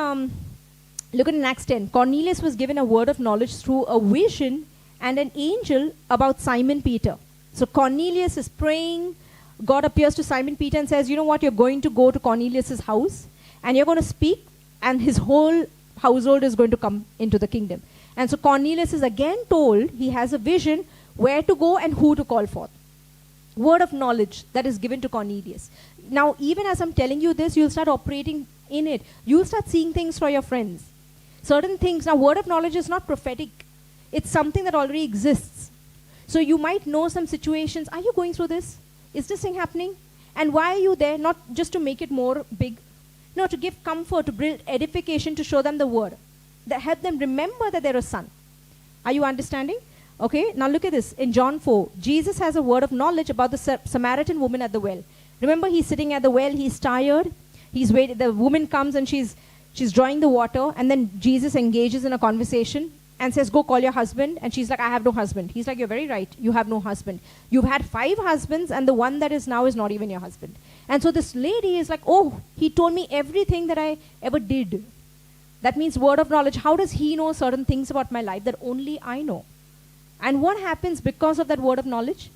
Acts 10. Cornelius was given a word of knowledge through a vision and an angel about Simon Peter. So Cornelius is praying. God appears to Simon Peter and says, you know what, you're going to go to Cornelius' house and you're going to speak and his whole household is going to come into the kingdom. And so Cornelius is again told, he has a vision, where to go and who to call forth. Word of knowledge that is given to Cornelius. Now, even as I'm telling you this, you'll start operating in it. You'll start seeing things for your friends. Certain things. Now, word of knowledge is not prophetic. It's something that already exists. So you might know some situations. Are you going through this? Is this thing happening? And why are you there? Not just to make it more big. No, to give comfort, to build edification, to show them the word. That help them remember that they're a son. Are you understanding? Okay, now look at this. In John 4, Jesus has a word of knowledge about the Samaritan woman at the well. Remember, he's sitting at the well, he's tired. He's waiting. The woman comes and she's drawing the water, and then Jesus engages in a conversation and says, go call your husband. And she's like, I have no husband. He's like, you're very right. You have no husband. You've had 5 husbands, and the one that is now is not even your husband. And so this lady is like, oh, he told me everything that I ever did. That means word of knowledge. How does he know certain things about my life that only I know? And what happens because of that word of knowledge?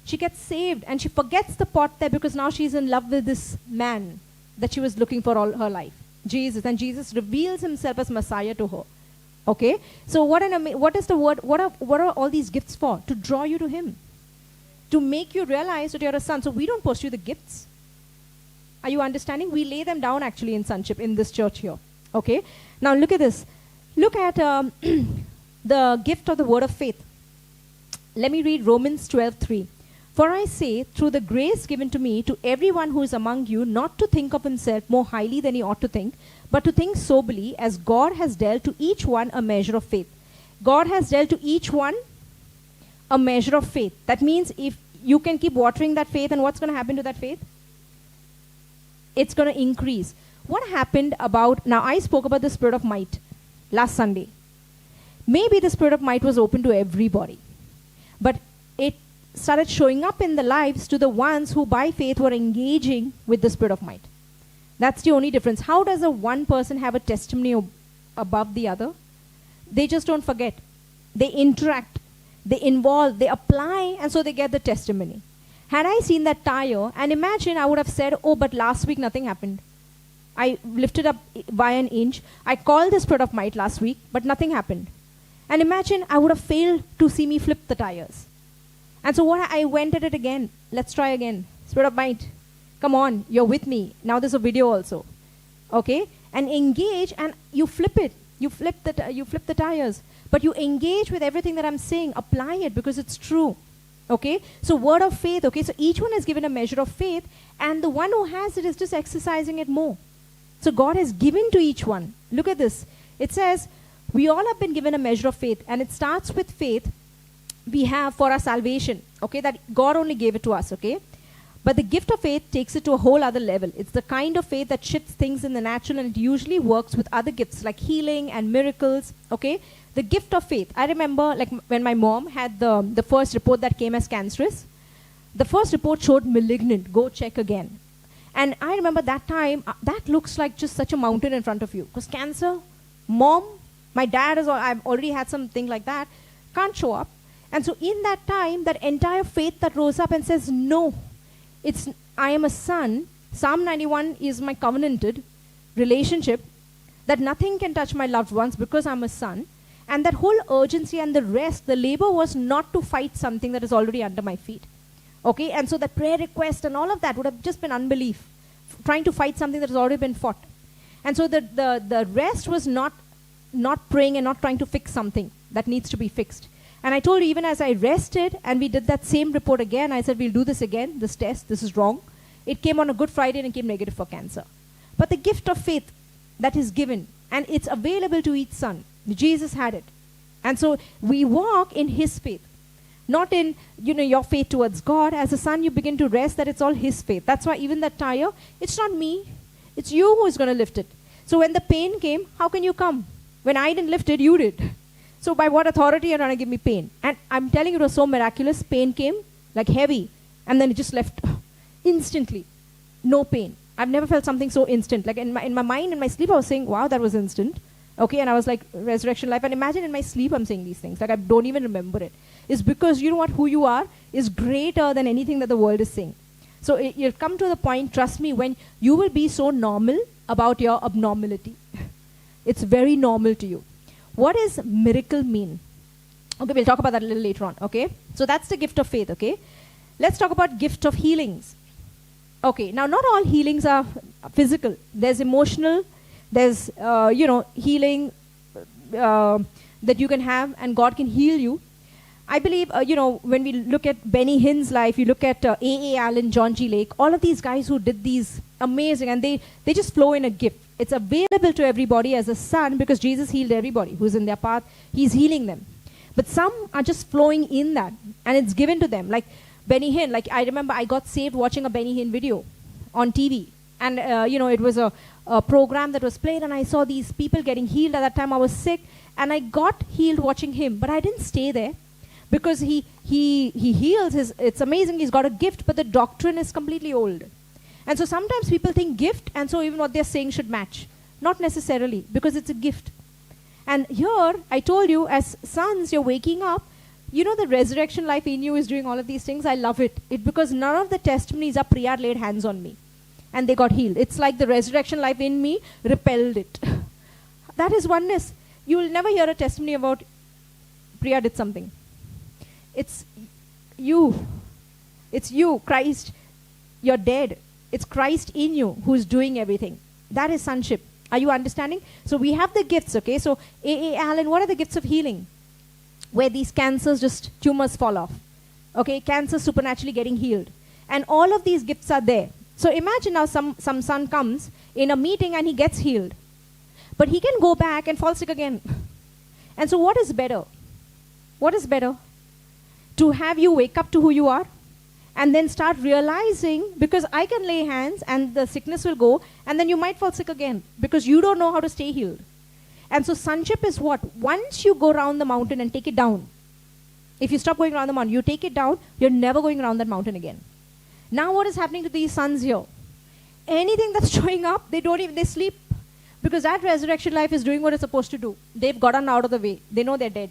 She gets saved and she forgets the pot there because now she's in love with this man that she was looking for all her life, Jesus. And Jesus reveals himself as Messiah to her. Okay? So what is the word? What are all these gifts for? To draw you to him. To make you realize that you're a son. So we don't pursue the gifts. Are you understanding? We lay them down actually in sonship in this church here. Okay? Now look at this. Look at the gift of the word of faith. Let me read Romans 12:3. For I say, through the grace given to me, to everyone who is among you, not to think of himself more highly than he ought to think, but to think soberly, as God has dealt to each one a measure of faith. God has dealt to each one a measure of faith. That means if you can keep watering that faith, and what's going to happen to that faith? It's going to increase. What happened about, now I spoke about the spirit of might last Sunday. Maybe the spirit of might was open to everybody. But it started showing up in the lives to the ones who by faith were engaging with the spirit of might. That's the only difference. How does a one person have a testimony above the other? They just don't forget. They interact. They involve. They apply. And so they get the testimony. Had I seen that tire, and imagine I would have said, oh, but last week nothing happened. I lifted up by an inch. I called the spirit of might last week, but nothing happened. And imagine I would have failed to see me flip the tires. And so I went at it again. Let's try again. Spirit of might, come on, you're with me. Now there's a video also. Okay? And engage, and you flip it. You flip the tires. But you engage with everything that I'm saying. Apply it because it's true. Okay? So word of faith. Okay? So each one is given a measure of faith, and the one who has it is just exercising it more. So God has given to each one. Look at this. It says, We all have been given a measure of faith, and it starts with faith we have for our salvation, okay, that God only gave it to us, okay? But the gift of faith takes it to a whole other level. It's the kind of faith that shifts things in the natural, and it usually works with other gifts like healing and miracles, okay? The gift of faith. I remember like when my mom had the first report that came as cancerous, the first report showed malignant, go check again. And I remember that time, that looks like just such a mountain in front of you. Because cancer, mom, my dad, I've already had something like that, can't show up. And so in that time, that entire faith that rose up and says, no, I am a son. Psalm 91 is my covenanted relationship, that nothing can touch my loved ones because I'm a son. And that whole urgency and the rest, the labor was not to fight something that is already under my feet. Okay, and so the prayer request and all of that would have just been unbelief, trying to fight something that has already been fought. And so the rest was not praying and not trying to fix something that needs to be fixed. And I told you, even as I rested and we did that same report again, I said, we'll do this again, this test, this is wrong. It came on a Good Friday and it came negative for cancer. But the gift of faith that is given, and it's available to each son. Jesus had it. And so we walk in his faith. Not in, your faith towards God. As a son, you begin to rest that it's all his faith. That's why even that tire, it's not me. It's you who is going to lift it. So when the pain came, how can you come? When I didn't lift it, you did. So by what authority you're going to give me pain? And I'm telling you, it was so miraculous. Pain came like heavy. And then it just left instantly. No pain. I've never felt something so instant. Like in my mind, in my sleep, I was saying, wow, that was instant. Okay, and I was like, resurrection life. And imagine in my sleep, I'm saying these things. Like I don't even remember it. It's because you know what, who you are is greater than anything that the world is saying. So you'll come to the point, trust me, when you will be so normal about your abnormality. It's very normal to you. What does miracle mean? Okay, we'll talk about that a little later on, okay? So that's the gift of faith, okay? Let's talk about gift of healings. Okay, now not all healings are physical. There's emotional, there's, healing that you can have, and God can heal you. I believe, when we look at Benny Hinn's life, you look at A.A. Allen, John G. Lake, all of these guys who did these amazing, and they just flow in a gift. It's available to everybody as a son because Jesus healed everybody who's in their path. He's healing them. But some are just flowing in that, and it's given to them. Like Benny Hinn, like I remember I got saved watching a Benny Hinn video on TV. And, it was a program that was played, and I saw these people getting healed. At that time, I was sick, and I got healed watching him. But I didn't stay there. Because he heals, it's amazing, he's got a gift, but the doctrine is completely old. And so sometimes people think gift, and so even what they're saying should match. Not necessarily, because it's a gift. And here, I told you, as sons, you're waking up, the resurrection life in you is doing all of these things. I love it. Because none of the testimonies are Priya laid hands on me, and they got healed. It's like the resurrection life in me repelled it. That is oneness. You will never hear a testimony about Priya did something. It's you. It's you, Christ. You're dead. It's Christ in you who's doing everything. That is sonship. Are you understanding? So we have the gifts, okay? So A.A. Allen, what are the gifts of healing? Where these cancers, just tumors fall off. Okay, cancer supernaturally getting healed. And all of these gifts are there. So imagine now some son comes in a meeting and he gets healed. But he can go back and fall sick again. And so what is better? What is better? To have you wake up to who you are and then start realizing, because I can lay hands and the sickness will go, and then you might fall sick again because you don't know how to stay healed. And so sonship is what? Once you go around the mountain and take it down, if you stop going around the mountain, you take it down, you're never going around that mountain again. Now what is happening to these sons here? Anything that's showing up, they sleep. Because that resurrection life is doing what it's supposed to do. They've gotten out of the way. They know they're dead.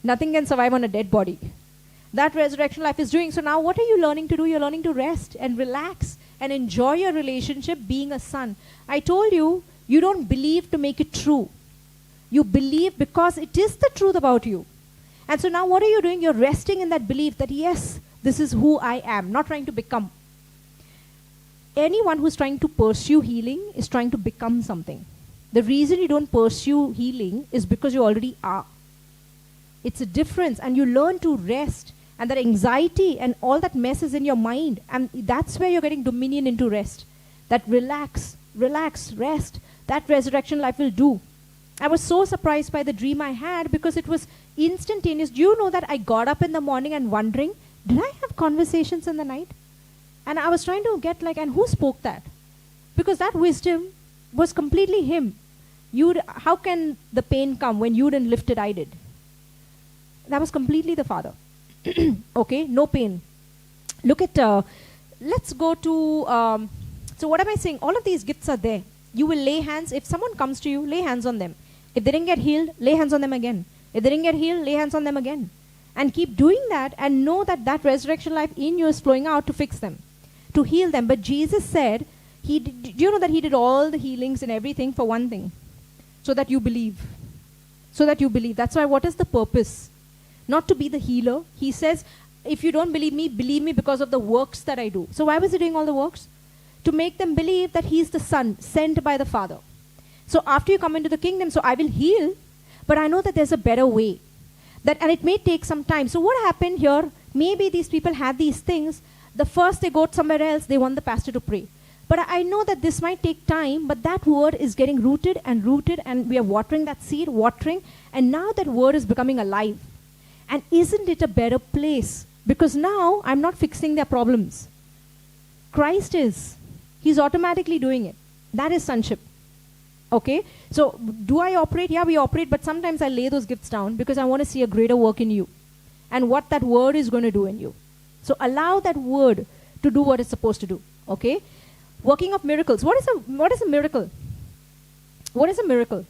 Nothing can survive on a dead body. That resurrection life is doing. So now what are you learning to do? You're learning to rest and relax and enjoy your relationship being a son. I told you, you don't believe to make it true. You believe because it is the truth about you. And so now what are you doing? You're resting in that belief that yes, this is who I am, not trying to become. Anyone who's trying to pursue healing is trying to become something. The reason you don't pursue healing is because you already are. It's a difference, and you learn to rest. And that anxiety and all that mess is in your mind. And that's where you're getting dominion into rest. That relax, rest. That resurrection life will do. I was so surprised by the dream I had because it was instantaneous. Do you know that I got up in the morning and wondering, did I have conversations in the night? And I was trying to get like, and who spoke that? Because that wisdom was completely him. How can the pain come when you didn't lift it, I did? That was completely the Father. Okay, no pain. Look at, let's go to, so what am I saying? All of these gifts are there. You will lay hands. If someone comes to you, lay hands on them. If they didn't get healed, lay hands on them again. If they didn't get healed, lay hands on them again. And keep doing that and know that that resurrection life in you is flowing out to fix them, to heal them. But Jesus said, do you know that he did all the healings and everything for one thing? So that you believe. So that you believe. That's why what is the purpose? Not to be the healer. He says, if you don't believe me because of the works that I do. So why was he doing all the works? To make them believe that he's the Son sent by the Father. So after you come into the kingdom, so I will heal, but I know that there's a better way. And it may take some time. So what happened here, maybe these people had these things. The first they go somewhere else, they want the pastor to pray. But I know that this might take time, but that word is getting rooted, and we are watering that seed, and now that word is becoming alive. And isn't it a better place? Because now I'm not fixing their problems. Christ is. He's automatically doing it. That is sonship. Okay? So do I operate? Yeah, we operate, but sometimes I lay those gifts down because I want to see a greater work in you and what that word is going to do in you. So allow that word to do what it's supposed to do. Okay? Working of miracles. What is a miracle? What is a miracle?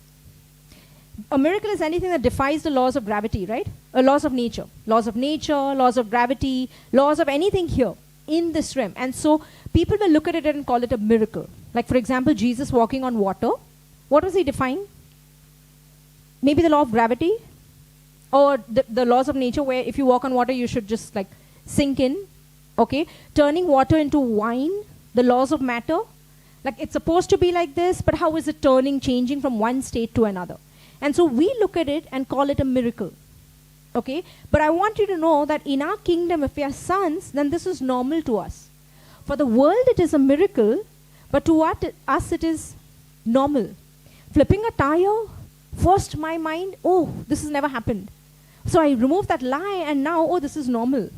A miracle is anything that defies the laws of gravity, right? Laws of nature. Laws of nature, laws of gravity, laws of anything here in this realm. And so people will look at it and call it a miracle. Like for example, Jesus walking on water. What was he defying? Maybe the law of gravity? Or the laws of nature where if you walk on water, you should just like sink in. Okay? Turning water into wine. The laws of matter. Like it's supposed to be like this, but how is it turning, changing from one state to another? And so we look at it and call it a miracle. Okay? But I want you to know that in our kingdom, if we are sons, then this is normal to us. For the world, it is a miracle, but to us, it is normal. Flipping a tire, first my mind, oh, this has never happened. So I remove that lie, and now, oh, this is normal.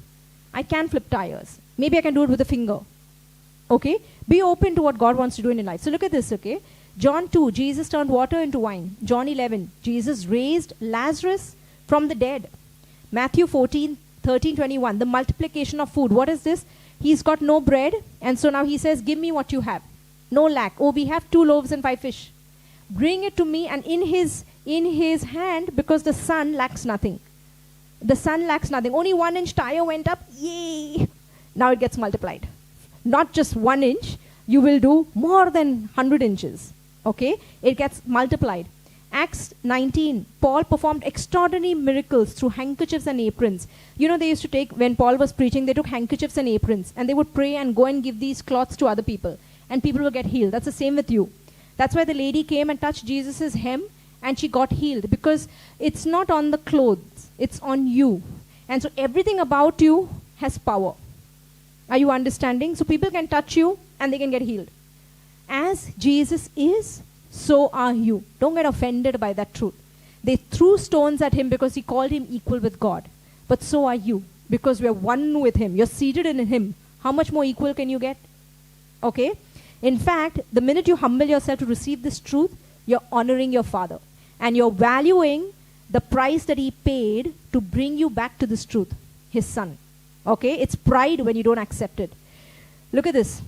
I can flip tires. Maybe I can do it with a finger. Okay? Be open to what God wants to do in your life. So look at this, okay? John 2, Jesus turned water into wine. John 11, Jesus raised Lazarus from the dead. Matthew 14, 13, 21, the multiplication of food. What is this? He's got no bread, and so now he says, give me what you have. No lack. Oh, we have 2 loaves and 5 fish. Bring it to me, and in his hand, because the son lacks nothing. The son lacks nothing. Only 1 inch tire went up. Yay! Now it gets multiplied. Not just 1 inch. You will do more than 100 inches. Okay? It gets multiplied. Acts 19, Paul performed extraordinary miracles through handkerchiefs and aprons. You know, they used to take, when Paul was preaching, they took handkerchiefs and aprons, and they would pray and go and give these cloths to other people, and people would get healed. That's the same with you. That's why the lady came and touched Jesus' hem, and she got healed, because it's not on the clothes, it's on you. And so everything about you has power. Are you understanding? So people can touch you, and they can get healed. As Jesus is, so are you. Don't get offended by that truth. They threw stones at him because he called him equal with God. But so are you, because we are one with him. You're seated in him. How much more equal can you get? Okay? In fact, the minute you humble yourself to receive this truth, you're honoring your Father. And you're valuing the price that he paid to bring you back to this truth, his Son. Okay? It's pride when you don't accept it. Look at this.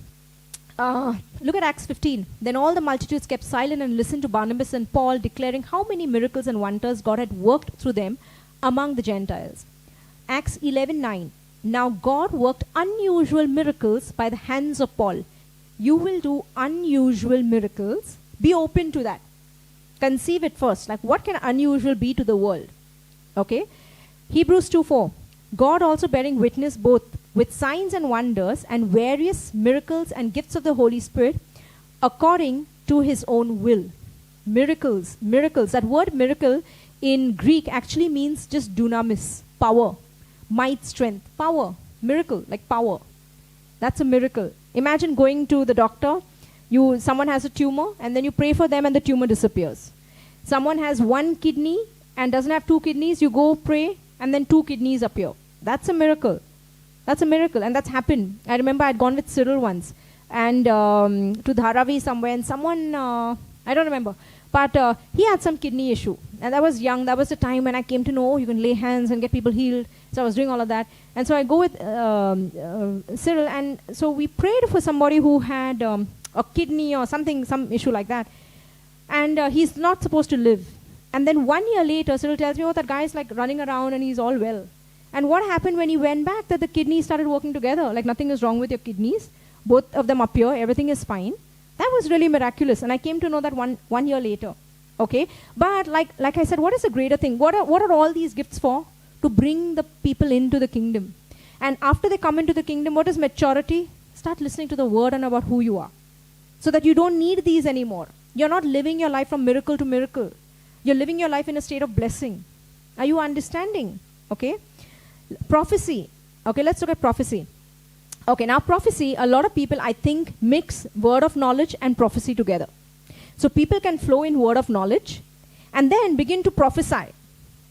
Look at Acts 15. Then all the multitudes kept silent and listened to Barnabas and Paul declaring how many miracles and wonders God had worked through them among the Gentiles. Acts 11:9. Now God worked unusual miracles by the hands of Paul. You will do unusual miracles. Be open to that. Conceive it first. Like, what can unusual be to the world? Okay? Hebrews 2:4. God also bearing witness both with signs and wonders and various miracles and gifts of the Holy Spirit according to his own will. Miracles. That word miracle in Greek actually means just dunamis, power, might, strength, power, miracle, like power. That's a miracle. Imagine going to the doctor, someone has a tumor, and then you pray for them and the tumor disappears. Someone has one kidney and doesn't have two kidneys, you go pray, and then two kidneys appear. That's a miracle. That's a miracle, and that's happened. I remember I'd gone with Cyril once, and to Dharavi somewhere, and someone, I don't remember, but he had some kidney issue. And that was young. That was the time when I came to know you can lay hands and get people healed. So I was doing all of that. And so I go with Cyril, and so we prayed for somebody who had a kidney or something, some issue like that. And he's not supposed to live. And then 1 year later, Cyril tells me, oh, that guy's like running around and he's all well. And what happened when he went back, that the kidneys started working together. Like nothing is wrong with your kidneys. Both of them appear, everything is fine. That was really miraculous. And I came to know that one year later. Okay? But like I said, what is the greater thing? What are all these gifts for? To bring the people into the kingdom. And after they come into the kingdom, what is maturity? Start listening to the word and about who you are. So that you don't need these anymore. You're not living your life from miracle to miracle. You're living your life in a state of blessing. Are you understanding? Okay? Prophecy. Okay, let's look at prophecy. Okay, now prophecy, a lot of people, I think, mix word of knowledge and prophecy together. So people can flow in word of knowledge and then begin to prophesy.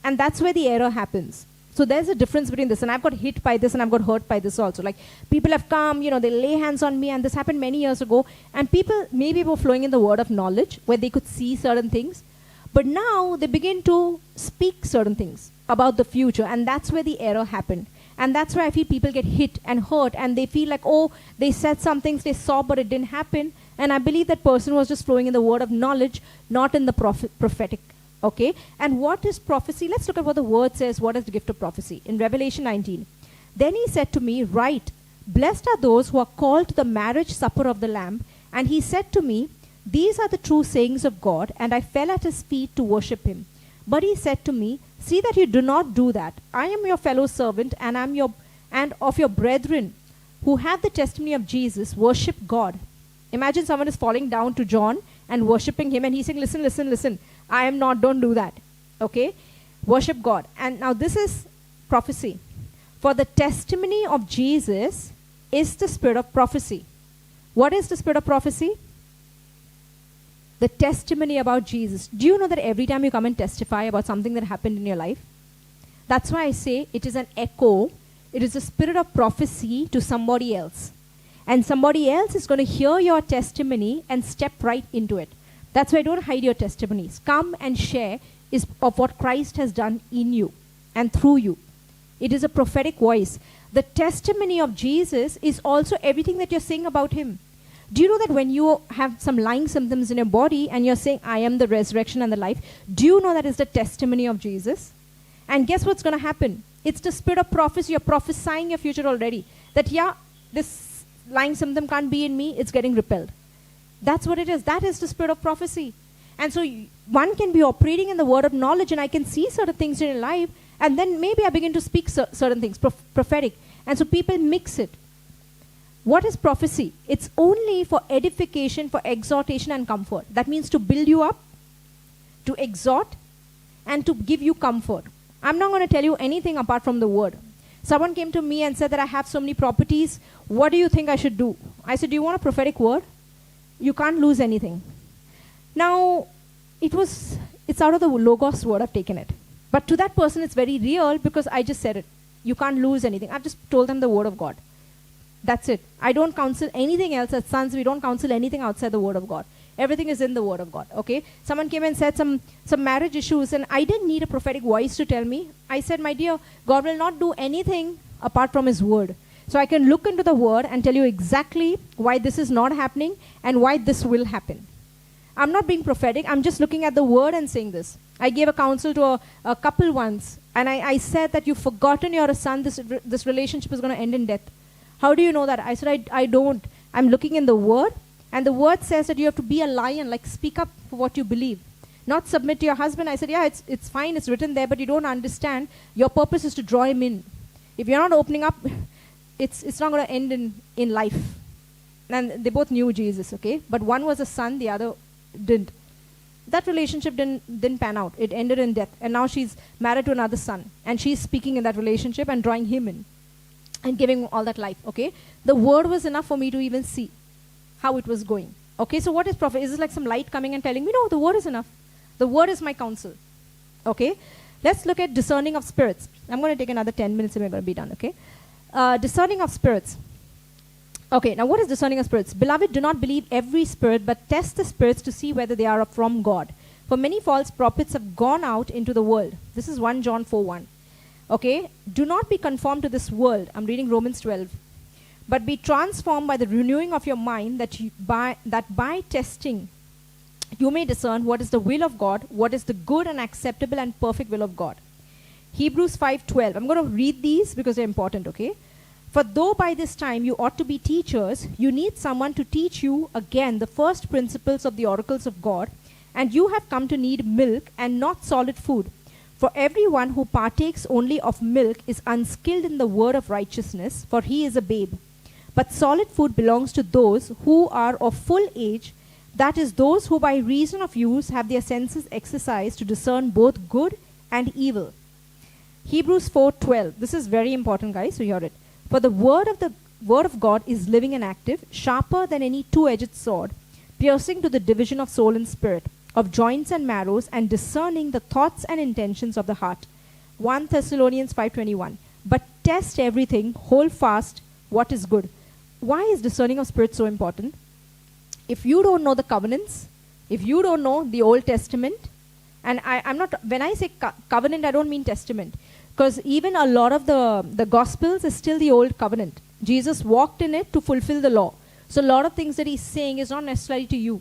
And that's where the error happens. So there's a difference between this. And I've got hit by this and I've got hurt by this also. Like people have come, they lay hands on me, and this happened many years ago. And people maybe were flowing in the word of knowledge where they could see certain things. But now they begin to speak certain things about the future. And that's where the error happened. And that's why I feel people get hit and hurt. And they feel like, oh, they said some things they saw, but it didn't happen. And I believe that person was just flowing in the word of knowledge, not in the prophetic. Okay? And what is prophecy? Let's look at what the word says. What is the gift of prophecy? In Revelation 19. Then he said to me, write, blessed are those who are called to the marriage supper of the Lamb. And he said to me, these are the true sayings of God. And I fell at his feet to worship him. But he said to me, see that you do not do that. I am your fellow servant, and of your brethren who have the testimony of Jesus. Worship God. Imagine someone is falling down to John and worshiping him, and he's saying, listen, listen, listen. I am not, don't do that. Okay? Worship God. And now this is prophecy. For the testimony of Jesus is the spirit of prophecy. What is the spirit of prophecy? The testimony about Jesus. Do you know that every time you come and testify about something that happened in your life, that's why I say it is an echo. It is a spirit of prophecy to somebody else. And somebody else is going to hear your testimony and step right into it. That's why don't hide your testimonies. Come and share of what Christ has done in you and through you. It is a prophetic voice. The testimony of Jesus is also everything that you're saying about him. Do you know that when you have some lying symptoms in your body and you're saying, I am the resurrection and the life, do you know that is the testimony of Jesus? And guess what's going to happen? It's the spirit of prophecy. You're prophesying your future already. That, yeah, this lying symptom can't be in me. It's getting repelled. That's what it is. That is the spirit of prophecy. And so one can be operating in the word of knowledge, and I can see certain things in your life, and then maybe I begin to speak certain things, prophetic. And so people mix it. What is prophecy? It's only for edification, for exhortation and comfort. That means to build you up, to exhort, and to give you comfort. I'm not going to tell you anything apart from the word. Someone came to me and said that I have so many properties. What do you think I should do? I said, do you want a prophetic word? You can't lose anything. Now, it's out of the Logos word, I've taken it. But to that person, it's very real because I just said it. You can't lose anything. I've just told them the word of God. That's it. I don't counsel anything else. As sons, we don't counsel anything outside the word of God. Everything is in the word of God. Okay? Someone came and said some marriage issues, and I didn't need a prophetic voice to tell me. I said, my dear, God will not do anything apart from his word. So I can look into the word and tell you exactly why this is not happening and why this will happen. I'm not being prophetic. I'm just looking at the word and saying this. I gave a counsel to a couple once, and I said that you've forgotten you're a son. This relationship is going to end in death. How do you know that? I said, I don't. I'm looking in the word, and the word says that you have to be a lion, like speak up for what you believe. Not submit to your husband. I said, yeah, it's fine. It's written there, but you don't understand. Your purpose is to draw him in. If you're not opening up, it's not going to end in life. And they both knew Jesus, okay? But one was a son, the other didn't. That relationship didn't pan out. It ended in death. And now she's married to another son. And she's speaking in that relationship and drawing him in. And giving all that life, okay? The word was enough for me to even see how it was going. Okay, so what is prophet? Is this like some light coming and telling me? No, the word is enough. The word is my counsel. Okay? Let's look at discerning of spirits. I'm going to take another 10 minutes and we're going to be done, okay? Discerning of spirits. Okay, now what is discerning of spirits? Beloved, do not believe every spirit, but test the spirits to see whether they are from God. For many false prophets have gone out into the world. This is 1 John 4:1. Okay? Do not be conformed to this world. I'm reading Romans 12. But be transformed by the renewing of your mind, that by testing you may discern what is the will of God, what is the good and acceptable and perfect will of God. Hebrews 5:12. I'm going to read these because they're important, okay? For though by this time you ought to be teachers, you need someone to teach you again the first principles of the oracles of God, and you have come to need milk and not solid food. For everyone who partakes only of milk is unskilled in the word of righteousness, for he is a babe. But solid food belongs to those who are of full age, that is, those who by reason of use have their senses exercised to discern both good and evil. Hebrews 4:12. This is very important, guys, so hear it. For the word of God is living and active, sharper than any two-edged sword, piercing to the division of soul and spirit, of joints and marrows, and discerning the thoughts and intentions of the heart. 1 Thessalonians 5:21. But test everything, hold fast what is good. Why is discerning of spirits so important? If you don't know the covenants, if you don't know the Old Testament, and I'm not, when I say covenant, I don't mean testament. Because even a lot of the Gospels is still the old covenant. Jesus walked in it to fulfill the law. So a lot of things that he's saying is not necessarily to you.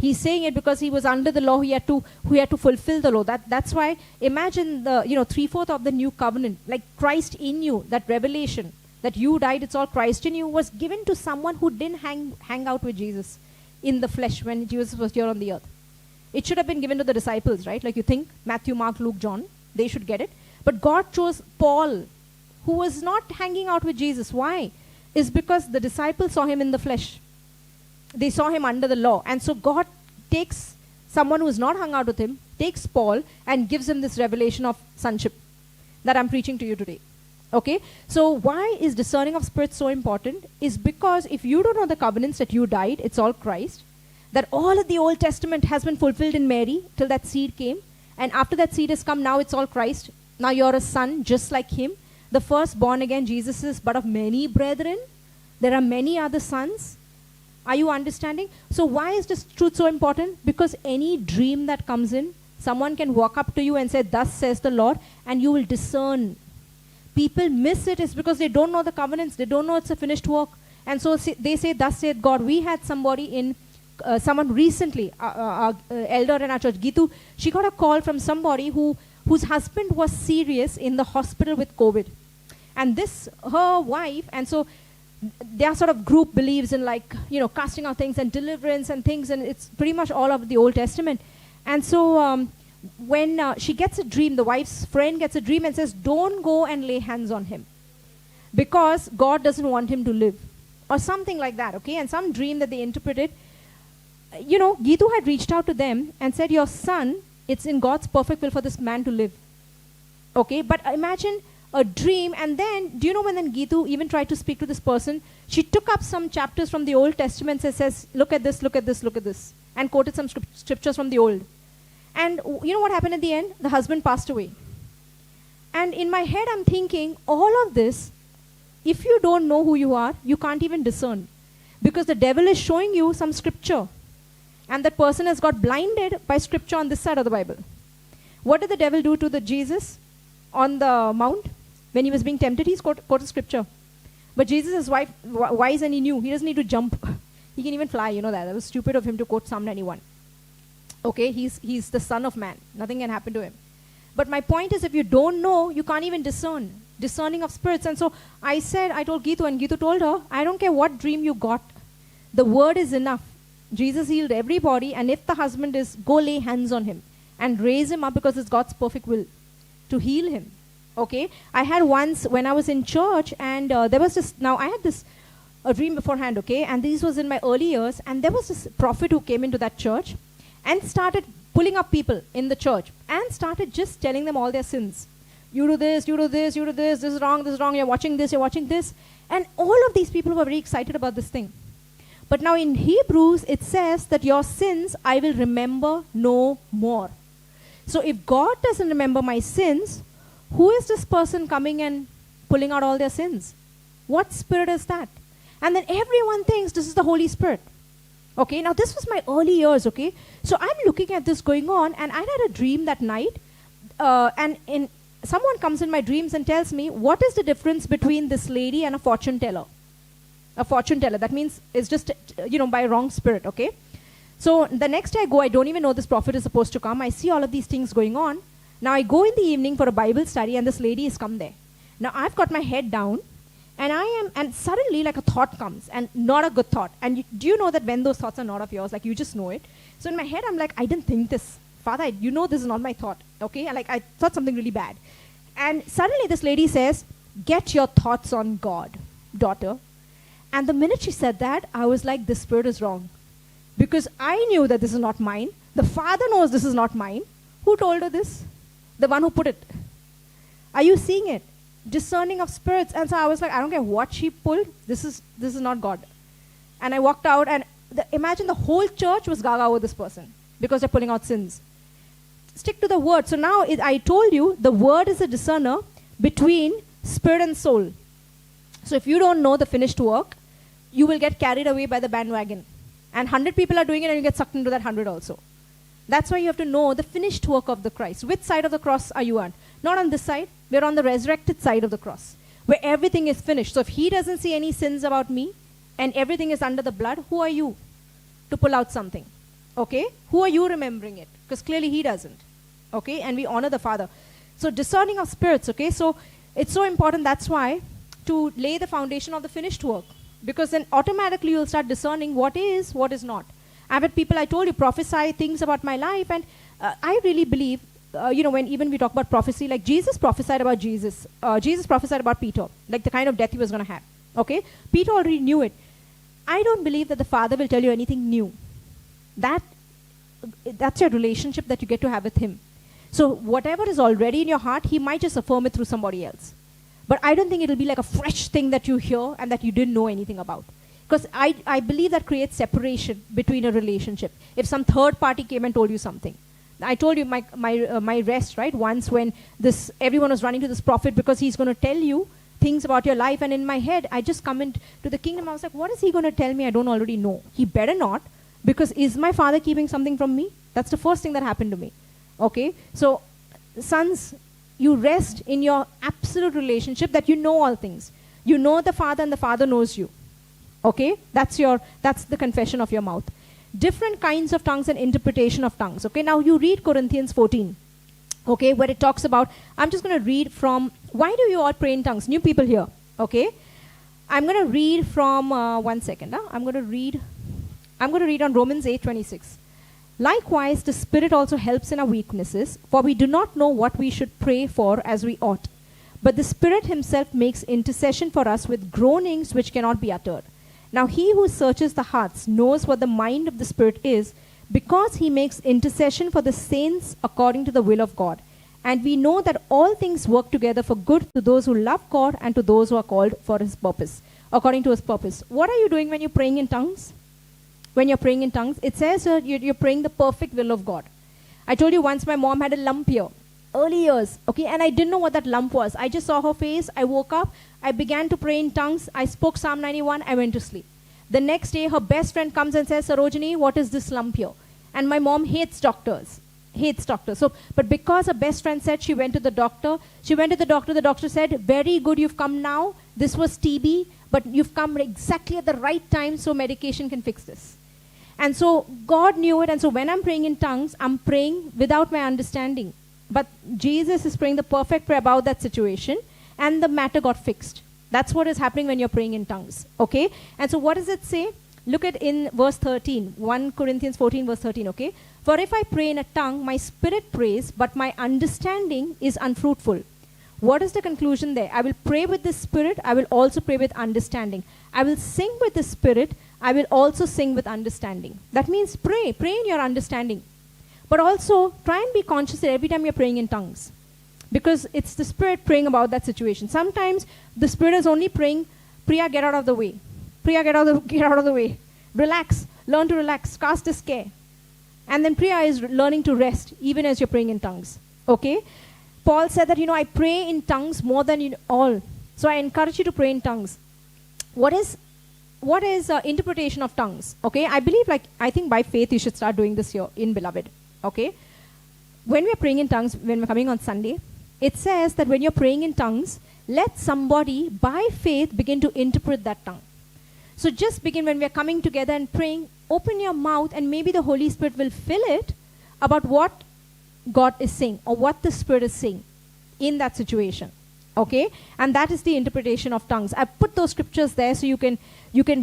He's saying it because he was under the law. He had to fulfill the law. That's why imagine the 3/4 of the new covenant, like Christ in you, that revelation that you died. It's all Christ in you was given to someone who didn't hang out with Jesus in the flesh when Jesus was here on the earth. It should have been given to the disciples, right? Like you think Matthew, Mark, Luke, John, they should get it. But God chose Paul, who was not hanging out with Jesus. Why? Is because the disciples saw him in the flesh. They saw him under the law. And so God takes someone who is not hung out with him, takes Paul, and gives him this revelation of sonship that I'm preaching to you today. Okay? So why is discerning of spirits so important? Is because if you don't know the covenants that you died, it's all Christ, that all of the Old Testament has been fulfilled in Mary till that seed came. And after that seed has come, now it's all Christ. Now you're a son just like him. The first born again, Jesus is but of many brethren. There are many other sons. Are you understanding? So why is this truth so important? Because any dream that comes in, someone can walk up to you and say, thus says the Lord, and you will discern. People miss it is because they don't know the covenants. They don't know it's a finished work. And so they say, thus saith God. We had somebody in, someone recently, elder in our church, Gitu, she got a call from somebody whose husband was serious in the hospital with COVID. And this, her wife, and so their sort of group believes in casting out things and deliverance and things, and it's pretty much all of the Old Testament. And so when she gets a dream, the wife's friend gets a dream and says, don't go and lay hands on him because God doesn't want him to live. Or something like that, okay? And some dream that they interpreted. Gitu had reached out to them and said, your son, it's in God's perfect will for this man to live. Okay, but imagine a dream, and then, do you know when then Gitu even tried to speak to this person, she took up some chapters from the Old Testament and says, look at this, look at this, look at this, and quoted some scriptures from the Old. And you know what happened at the end? The husband passed away. And in my head, I'm thinking, all of this, if you don't know who you are, you can't even discern. Because the devil is showing you some scripture. And that person has got blinded by scripture on this side of the Bible. What did the devil do to the Jesus on the mount? When he was being tempted, he's quoted scripture. But Jesus is wise and he knew. He doesn't need to jump. He can even fly, you know that. That was stupid of him to quote Psalm 91. Okay, he's the son of man. Nothing can happen to him. But my point is, if you don't know, you can't even discern. Discerning of spirits. And so I told Gitu, and Gitu told her, I don't care what dream you got. The word is enough. Jesus healed everybody, and if the husband is, go lay hands on him and raise him up because it's God's perfect will to heal him. Okay? I had once when I was in church, and there was this, now I had this a dream beforehand, okay? And this was in my early years, and there was this prophet who came into that church and started pulling up people in the church and started just telling them all their sins. You do this, you do this, you do this is wrong, you're watching this, you're watching this. And all of these people were very excited about this thing. But now in Hebrews, it says that your sins I will remember no more. So if God doesn't remember my sins, who is this person coming and pulling out all their sins? What spirit is that? And then everyone thinks this is the Holy Spirit. Okay, now this was my early years, okay? So I'm looking at this going on, and I had a dream that night, and someone comes in my dreams and tells me, what is the difference between this lady and a fortune teller? A fortune teller, that means it's just, by wrong spirit, okay? So the next day I go, I don't even know this prophet is supposed to come. I see all of these things going on. Now I go in the evening for a Bible study, and this lady has come there. Now I've got my head down, and suddenly like a thought comes, and not a good thought. And do you know that when those thoughts are not of yours, like you just know it? So in my head I'm like, I didn't think this. Father, this is not my thought, okay? And I thought something really bad. And suddenly this lady says, get your thoughts on God, daughter. And the minute she said that, I was like, this spirit is wrong. Because I knew that this is not mine. The Father knows this is not mine. Who told her this? The one who put it. Are you seeing it? Discerning of spirits. And so I was like, I don't care what she pulled. This is not God. And I walked out, and imagine the whole church was gaga over this person because they're pulling out sins. Stick to the word. So now I told you the word is a discerner between spirit and soul. So if you don't know the finished work, you will get carried away by the bandwagon. And 100 people are doing it, and you get sucked into that 100 also. That's why you have to know the finished work of the Christ. Which side of the cross are you on? Not on this side. We're on the resurrected side of the cross, where everything is finished. So if he doesn't see any sins about me, and everything is under the blood, who are you to pull out something? Okay? Who are you remembering it? Because clearly he doesn't. Okay? And we honor the Father. So discerning of spirits, okay? So it's so important, that's why, to lay the foundation of the finished work. Because then automatically you'll start discerning what is not. I've had people, I told you, prophesy things about my life, and I really believe, when even we talk about prophecy, like Jesus prophesied about Jesus. Jesus prophesied about Peter, like the kind of death he was going to have. Okay? Peter already knew it. I don't believe that the Father will tell you anything new. That's your relationship that you get to have with him. So whatever is already in your heart, he might just affirm it through somebody else. But I don't think it'll be like a fresh thing that you hear and that you didn't know anything about. Because I believe that creates separation between a relationship. If some third party came and told you something. I told you my rest, right? Once when everyone was running to this prophet because he's going to tell you things about your life. And in my head, I just come into the kingdom. I was like, what is he going to tell me I don't already know? He better not. Because is my Father keeping something from me? That's the first thing that happened to me. Okay? So, sons, you rest in your absolute relationship that you know all things. You know the Father, and the Father knows you. Okay? That's the confession of your mouth. Different kinds of tongues and interpretation of tongues. Okay? Now you read Corinthians 14. Okay? Where it talks about, I'm just going to read from, why do you all pray in tongues? New people here. Okay? I'm going to read from, one second. I'm going to read on Romans 8:26. Likewise, the Spirit also helps in our weaknesses, for we do not know what we should pray for as we ought. But the Spirit himself makes intercession for us with groanings which cannot be uttered. Now he who searches the hearts knows what the mind of the Spirit is, because he makes intercession for the saints according to the will of God. And we know that all things work together for good to those who love God and to those who are called for his purpose, according to his purpose. What are you doing when you're praying in tongues? When you're praying in tongues, it says you're praying the perfect will of God. I told you once my mom had a lump here, early years, okay, and I didn't know what that lump was. I just saw her face, I woke up, I began to pray in tongues, I spoke Psalm 91, I went to sleep. The next day, her best friend comes and says, Sarojini, what is this lump here? And my mom hates doctors. So, but because her best friend said, she went to the doctor. The doctor said, very good, you've come now. This was TB, but you've come exactly at the right time, so medication can fix this. And so God knew it, and so when I'm praying in tongues, I'm praying without my understanding. But Jesus is praying the perfect prayer about that situation, and the matter got fixed. That's what is happening when you're praying in tongues, okay? And so what does it say? Look at in verse 13, 1 Corinthians 14, verse 13, okay? For if I pray in a tongue, my spirit prays, but my understanding is unfruitful. What is the conclusion there? I will pray with the Spirit, I will also pray with understanding. I will sing with the Spirit, I will also sing with understanding. That means pray in your understanding. But also, try and be conscious that every time you're praying in tongues. Because it's the Spirit praying about that situation. Sometimes the Spirit is only praying, Priya, get out of the way. Priya, get out of the way. Relax. Learn to relax. Cast this care. And then Priya is learning to rest even as you're praying in tongues. Okay? Paul said that, I pray in tongues more than all. So I encourage you to pray in tongues. What is interpretation of tongues? Okay? I think by faith you should start doing this here in Beloved. Okay? When we're praying in tongues, when we're coming on Sunday, it says that when you're praying in tongues, let somebody by faith begin to interpret that tongue. So just begin when we're coming together and praying, open your mouth and maybe the Holy Spirit will fill it about what God is saying or what the Spirit is saying in that situation. Okay? And that is the interpretation of tongues. I've put those scriptures there so you can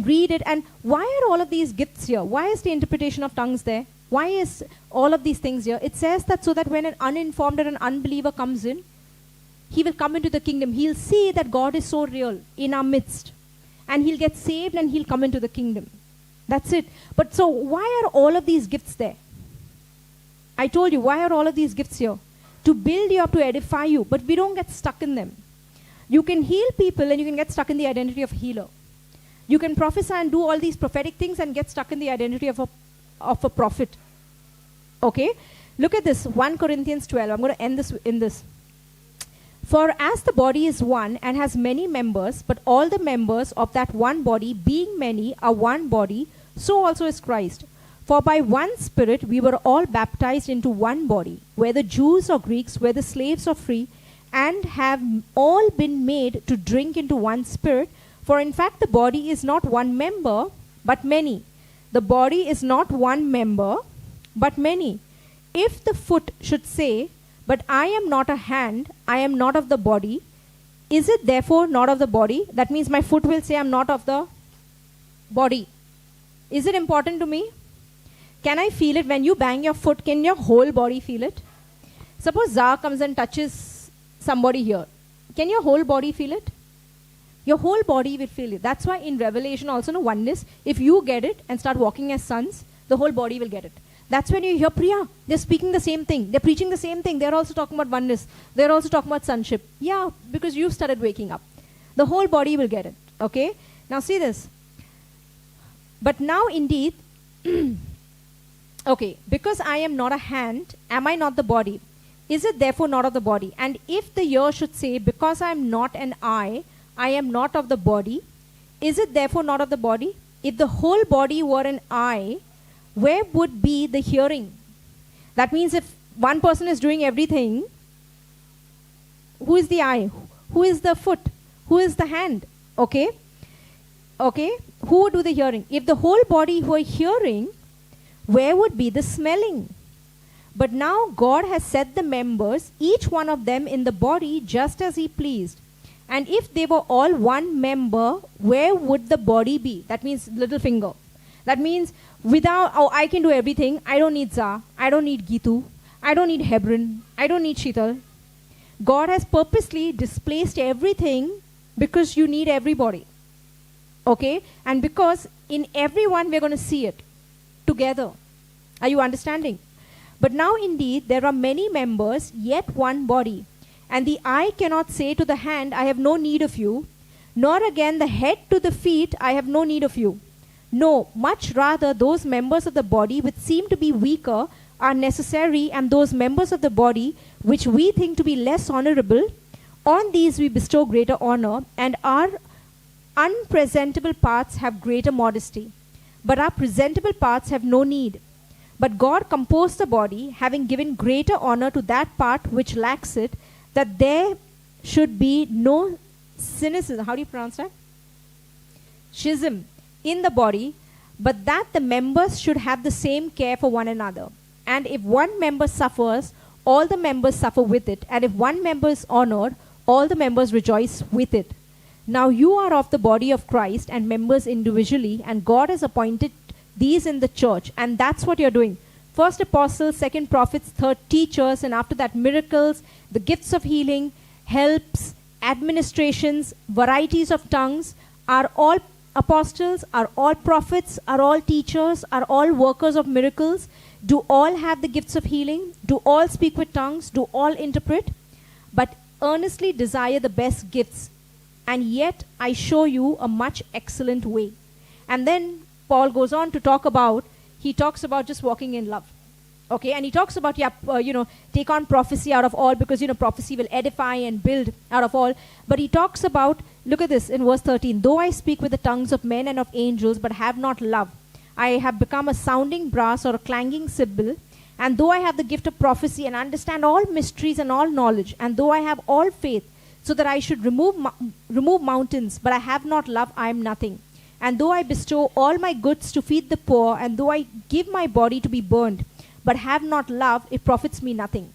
read it. And why are all of these gifts here? Why is the interpretation of tongues there? Why is all of these things here? It says that so that when an uninformed or an unbeliever comes in, he will come into the kingdom. He'll see that God is so real in our midst. And he'll get saved and he'll come into the kingdom. That's it. But so why are all of these gifts there? I told you, why are all of these gifts here? To build you up, to edify you. But we don't get stuck in them. You can heal people and you can get stuck in the identity of healer. You can prophesy and do all these prophetic things and get stuck in the identity of a prophet. Okay? Look at this, 1 Corinthians 12. I'm going to end this in this. For as the body is one and has many members, but all the members of that one body, being many, are one body, so also is Christ. For by one Spirit we were all baptized into one body, whether Jews or Greeks, whether slaves or free, and have all been made to drink into one Spirit. For in fact the body is not one member, but many. The body is not one member, but many. If the foot should say, but I am not a hand, I am not of the body, is it therefore not of the body? That means my foot will say I'm not of the body. Is it important to me? Can I feel it? When you bang your foot, can your whole body feel it? Suppose Zah comes and touches somebody here. Can your whole body feel it? Your whole body will feel it. That's why in Revelation also, no oneness, if you get it and start walking as sons, the whole body will get it. That's when you hear Priya, they're speaking the same thing. They're preaching the same thing. They're also talking about oneness. They're also talking about sonship. Yeah, because you've started waking up. The whole body will get it. Okay? Now see this. But now indeed, okay, because I am not a hand, am I not the body? Is it therefore not of the body? And if the ear should say, because I am not an eye, I am not of the body, is it therefore not of the body? If the whole body were an eye, where would be the hearing? That means if one person is doing everything, who is the eye? Who is the foot? Who is the hand? Okay? Okay? Who would do the hearing? If the whole body were hearing, where would be the smelling? But now God has set the members, each one of them in the body, just as he pleased. And if they were all one member, where would the body be? That means little finger. That means without, I can do everything. I don't need Zah. I don't need Gitu. I don't need Hebron. I don't need Sheetal. God has purposely displaced everything because you need everybody. Okay? And because in everyone we're going to see it together. Are you understanding? But now indeed there are many members, yet one body. And the eye cannot say to the hand, I have no need of you, nor again the head to the feet, I have no need of you. No, much rather those members of the body which seem to be weaker are necessary, and those members of the body which we think to be less honorable, on these we bestow greater honor, and our unpresentable parts have greater modesty. But our presentable parts have no need. But God composed the body, having given greater honor to that part which lacks it, that there should be no cynicism. How do you pronounce that? Schism in the body, but that the members should have the same care for one another. And if one member suffers, all the members suffer with it. And if one member is honored, all the members rejoice with it. Now you are of the body of Christ and members individually, and God has appointed these in the church. And that's what you're doing. First apostles, second prophets, third teachers, and after that miracles, the gifts of healing, helps, administrations, varieties of tongues. Are all apostles? Are all prophets? Are all teachers? Are all workers of miracles? Do all have the gifts of healing? Do all speak with tongues? Do all interpret? But earnestly desire the best gifts. And yet I show you a much excellent way. And then Paul goes on to talk about, he talks about just walking in love. Okay, and he talks about, take on prophecy out of all, because, prophecy will edify and build out of all. But he talks about, look at this in verse 13, though I speak with the tongues of men and of angels, but have not love, I have become a sounding brass or a clanging cymbal. And though I have the gift of prophecy and understand all mysteries and all knowledge, and though I have all faith, so that I should remove mountains, but I have not love, I am nothing. And though I bestow all my goods to feed the poor, and though I give my body to be burned, but have not love, it profits me nothing.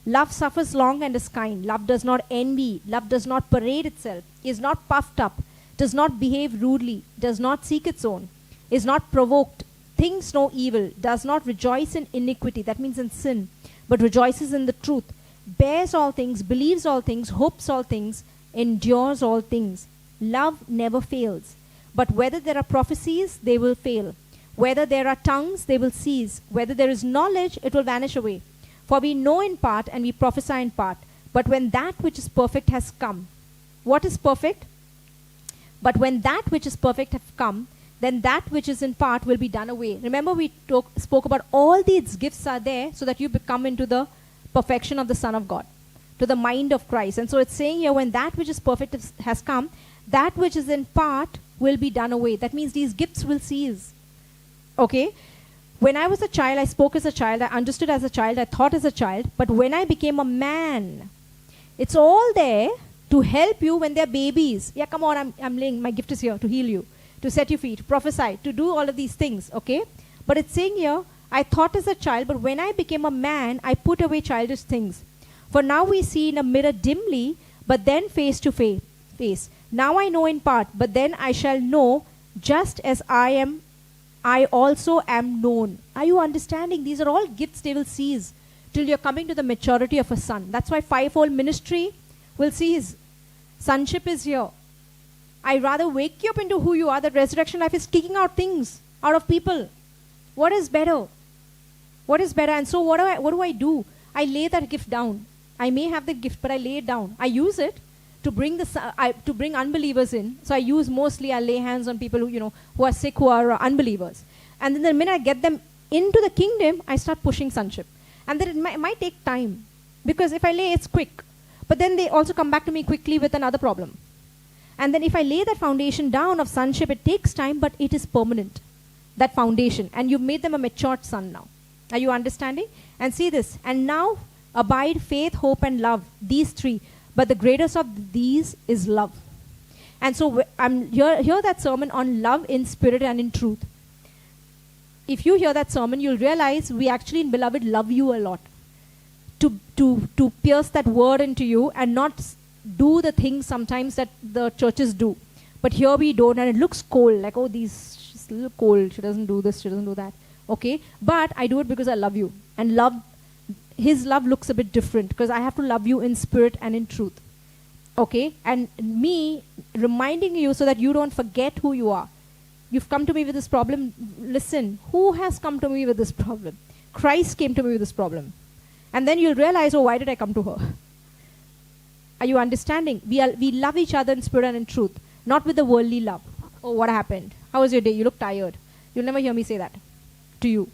Love suffers long and is kind. Love does not envy. Love does not parade itself, is not puffed up, does not behave rudely, does not seek its own, is not provoked, thinks no evil, does not rejoice in iniquity, that means in sin, but rejoices in the truth, bears all things, believes all things, hopes all things, endures all things. Love never fails. But whether there are prophecies, they will fail. Whether there are tongues, they will cease. Whether there is knowledge, it will vanish away. For we know in part and we prophesy in part. But when that which is perfect has come. What is perfect? But when that which is perfect has come, then that which is in part will be done away. Remember we spoke about all these gifts are there so that you become into the perfection of the Son of God, to the mind of Christ. And so it's saying here, when that which is perfect has come, that which is in part will be done away. That means these gifts will cease. Okay? When I was a child, I spoke as a child, I understood as a child, I thought as a child. But when I became a man, it's all there to help you when they're babies. Yeah, come on, I'm laying, my gift is here to heal you, to set you free, to prophesy, to do all of these things. Okay? But it's saying here, I thought as a child, but when I became a man, I put away childish things. For now we see in a mirror dimly, but then face to face. Now I know in part, but then I shall know just as I also am known. Are you understanding? These are all gifts they will cease till you're coming to the maturity of a son. That's why fivefold ministry will cease. Sonship is here. I rather wake you up into who you are. That resurrection life is kicking out things out of people. What is better? What is better? And so what do I do? I lay that gift down. I may have the gift, but I lay it down. I use it to bring unbelievers in. So I lay hands on people who are sick, who are unbelievers. And then the minute I get them into the kingdom, I start pushing sonship. And then it might take time, because if I lay, it's quick. But then they also come back to me quickly with another problem. And then if I lay that foundation down of sonship, it takes time, but it is permanent, that foundation. And you've made them a matured son now. Are you understanding? And see this. And now abide faith, hope, and love. These three. But the greatest of these is love. And so I'm hear that sermon on love in spirit and in truth. If you hear that sermon, you'll realize we actually in Beloved love you a lot. To pierce that word into you and not do the things sometimes that the churches do. But here we don't, and it looks cold. Like, oh, she's a little cold. She doesn't do this, she doesn't do that. Okay? But I do it because I love you. And His love looks a bit different, because I have to love you in spirit and in truth. Okay? And me reminding you so that you don't forget who you are. You've come to me with this problem. Listen, who has come to me with this problem? Christ came to me with this problem. And then you'll realize, oh, why did I come to her? Are you understanding? We love each other in spirit and in truth, not with the worldly love. Oh, what happened? How was your day? You look tired. You'll never hear me say that to you.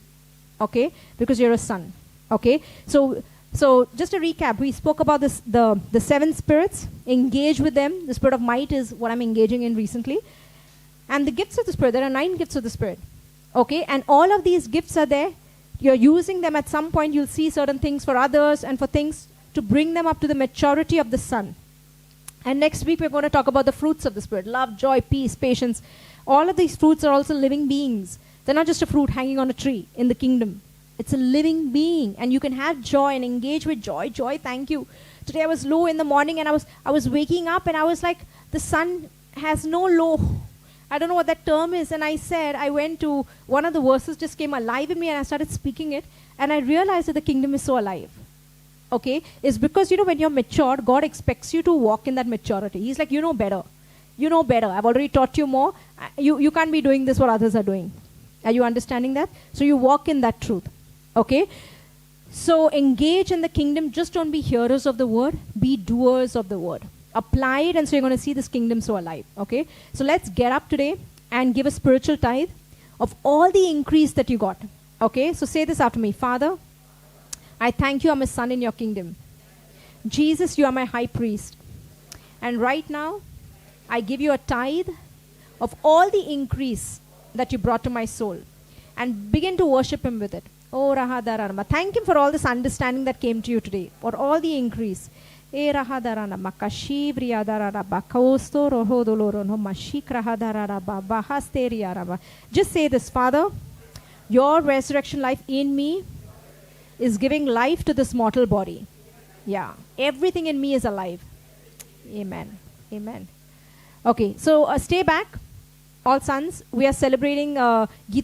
Okay? Because you're a son. Okay? So just a recap. We spoke about this, the 7 spirits. Engage with them. The spirit of might is what I'm engaging in recently. And the gifts of the Spirit. There are 9 gifts of the Spirit. Okay? And all of these gifts are there. You're using them at some point. You'll see certain things for others and for things to bring them up to the maturity of the Son. And next week we're going to talk about the fruits of the Spirit. Love, joy, peace, patience. All of these fruits are also living beings. They're not just a fruit hanging on a tree in the kingdom. It's a living being. And you can have joy and engage with joy. Joy, thank you. Today I was low in the morning and I was waking up and I was like, the sun has no low. I don't know what that term is. And I went to one of the verses just came alive in me and I started speaking it. And I realized that the kingdom is so alive. Okay? It's because, when you're matured, God expects you to walk in that maturity. He's like, you know better. You know better. I've already taught you more. You can't be doing this what others are doing. Are you understanding that? So you walk in that truth. Okay? So engage in the kingdom. Just don't be hearers of the word. Be doers of the word. Apply it, and so you're going to see this kingdom so alive. Okay? So let's get up today and give a spiritual tithe of all the increase that you got. Okay? So say this after me. Father, I thank you, I'm a son in your kingdom. Jesus, you are my high priest. And right now, I give you a tithe of all the increase that you brought to my soul. And begin to worship him with it. Oh, Rahadarama. Thank him for all this understanding that came to you today. For all the increase. E Rahadarana Makashivriadaraba Kausto Rohodolorono Mashikrahadaraba Bahasteriaraba. Just say this, Father, your resurrection life in me is giving life to this mortal body. Yeah. Everything in me is alive. Amen. Amen. Okay, so stay back, all sons. We are celebrating Geeta.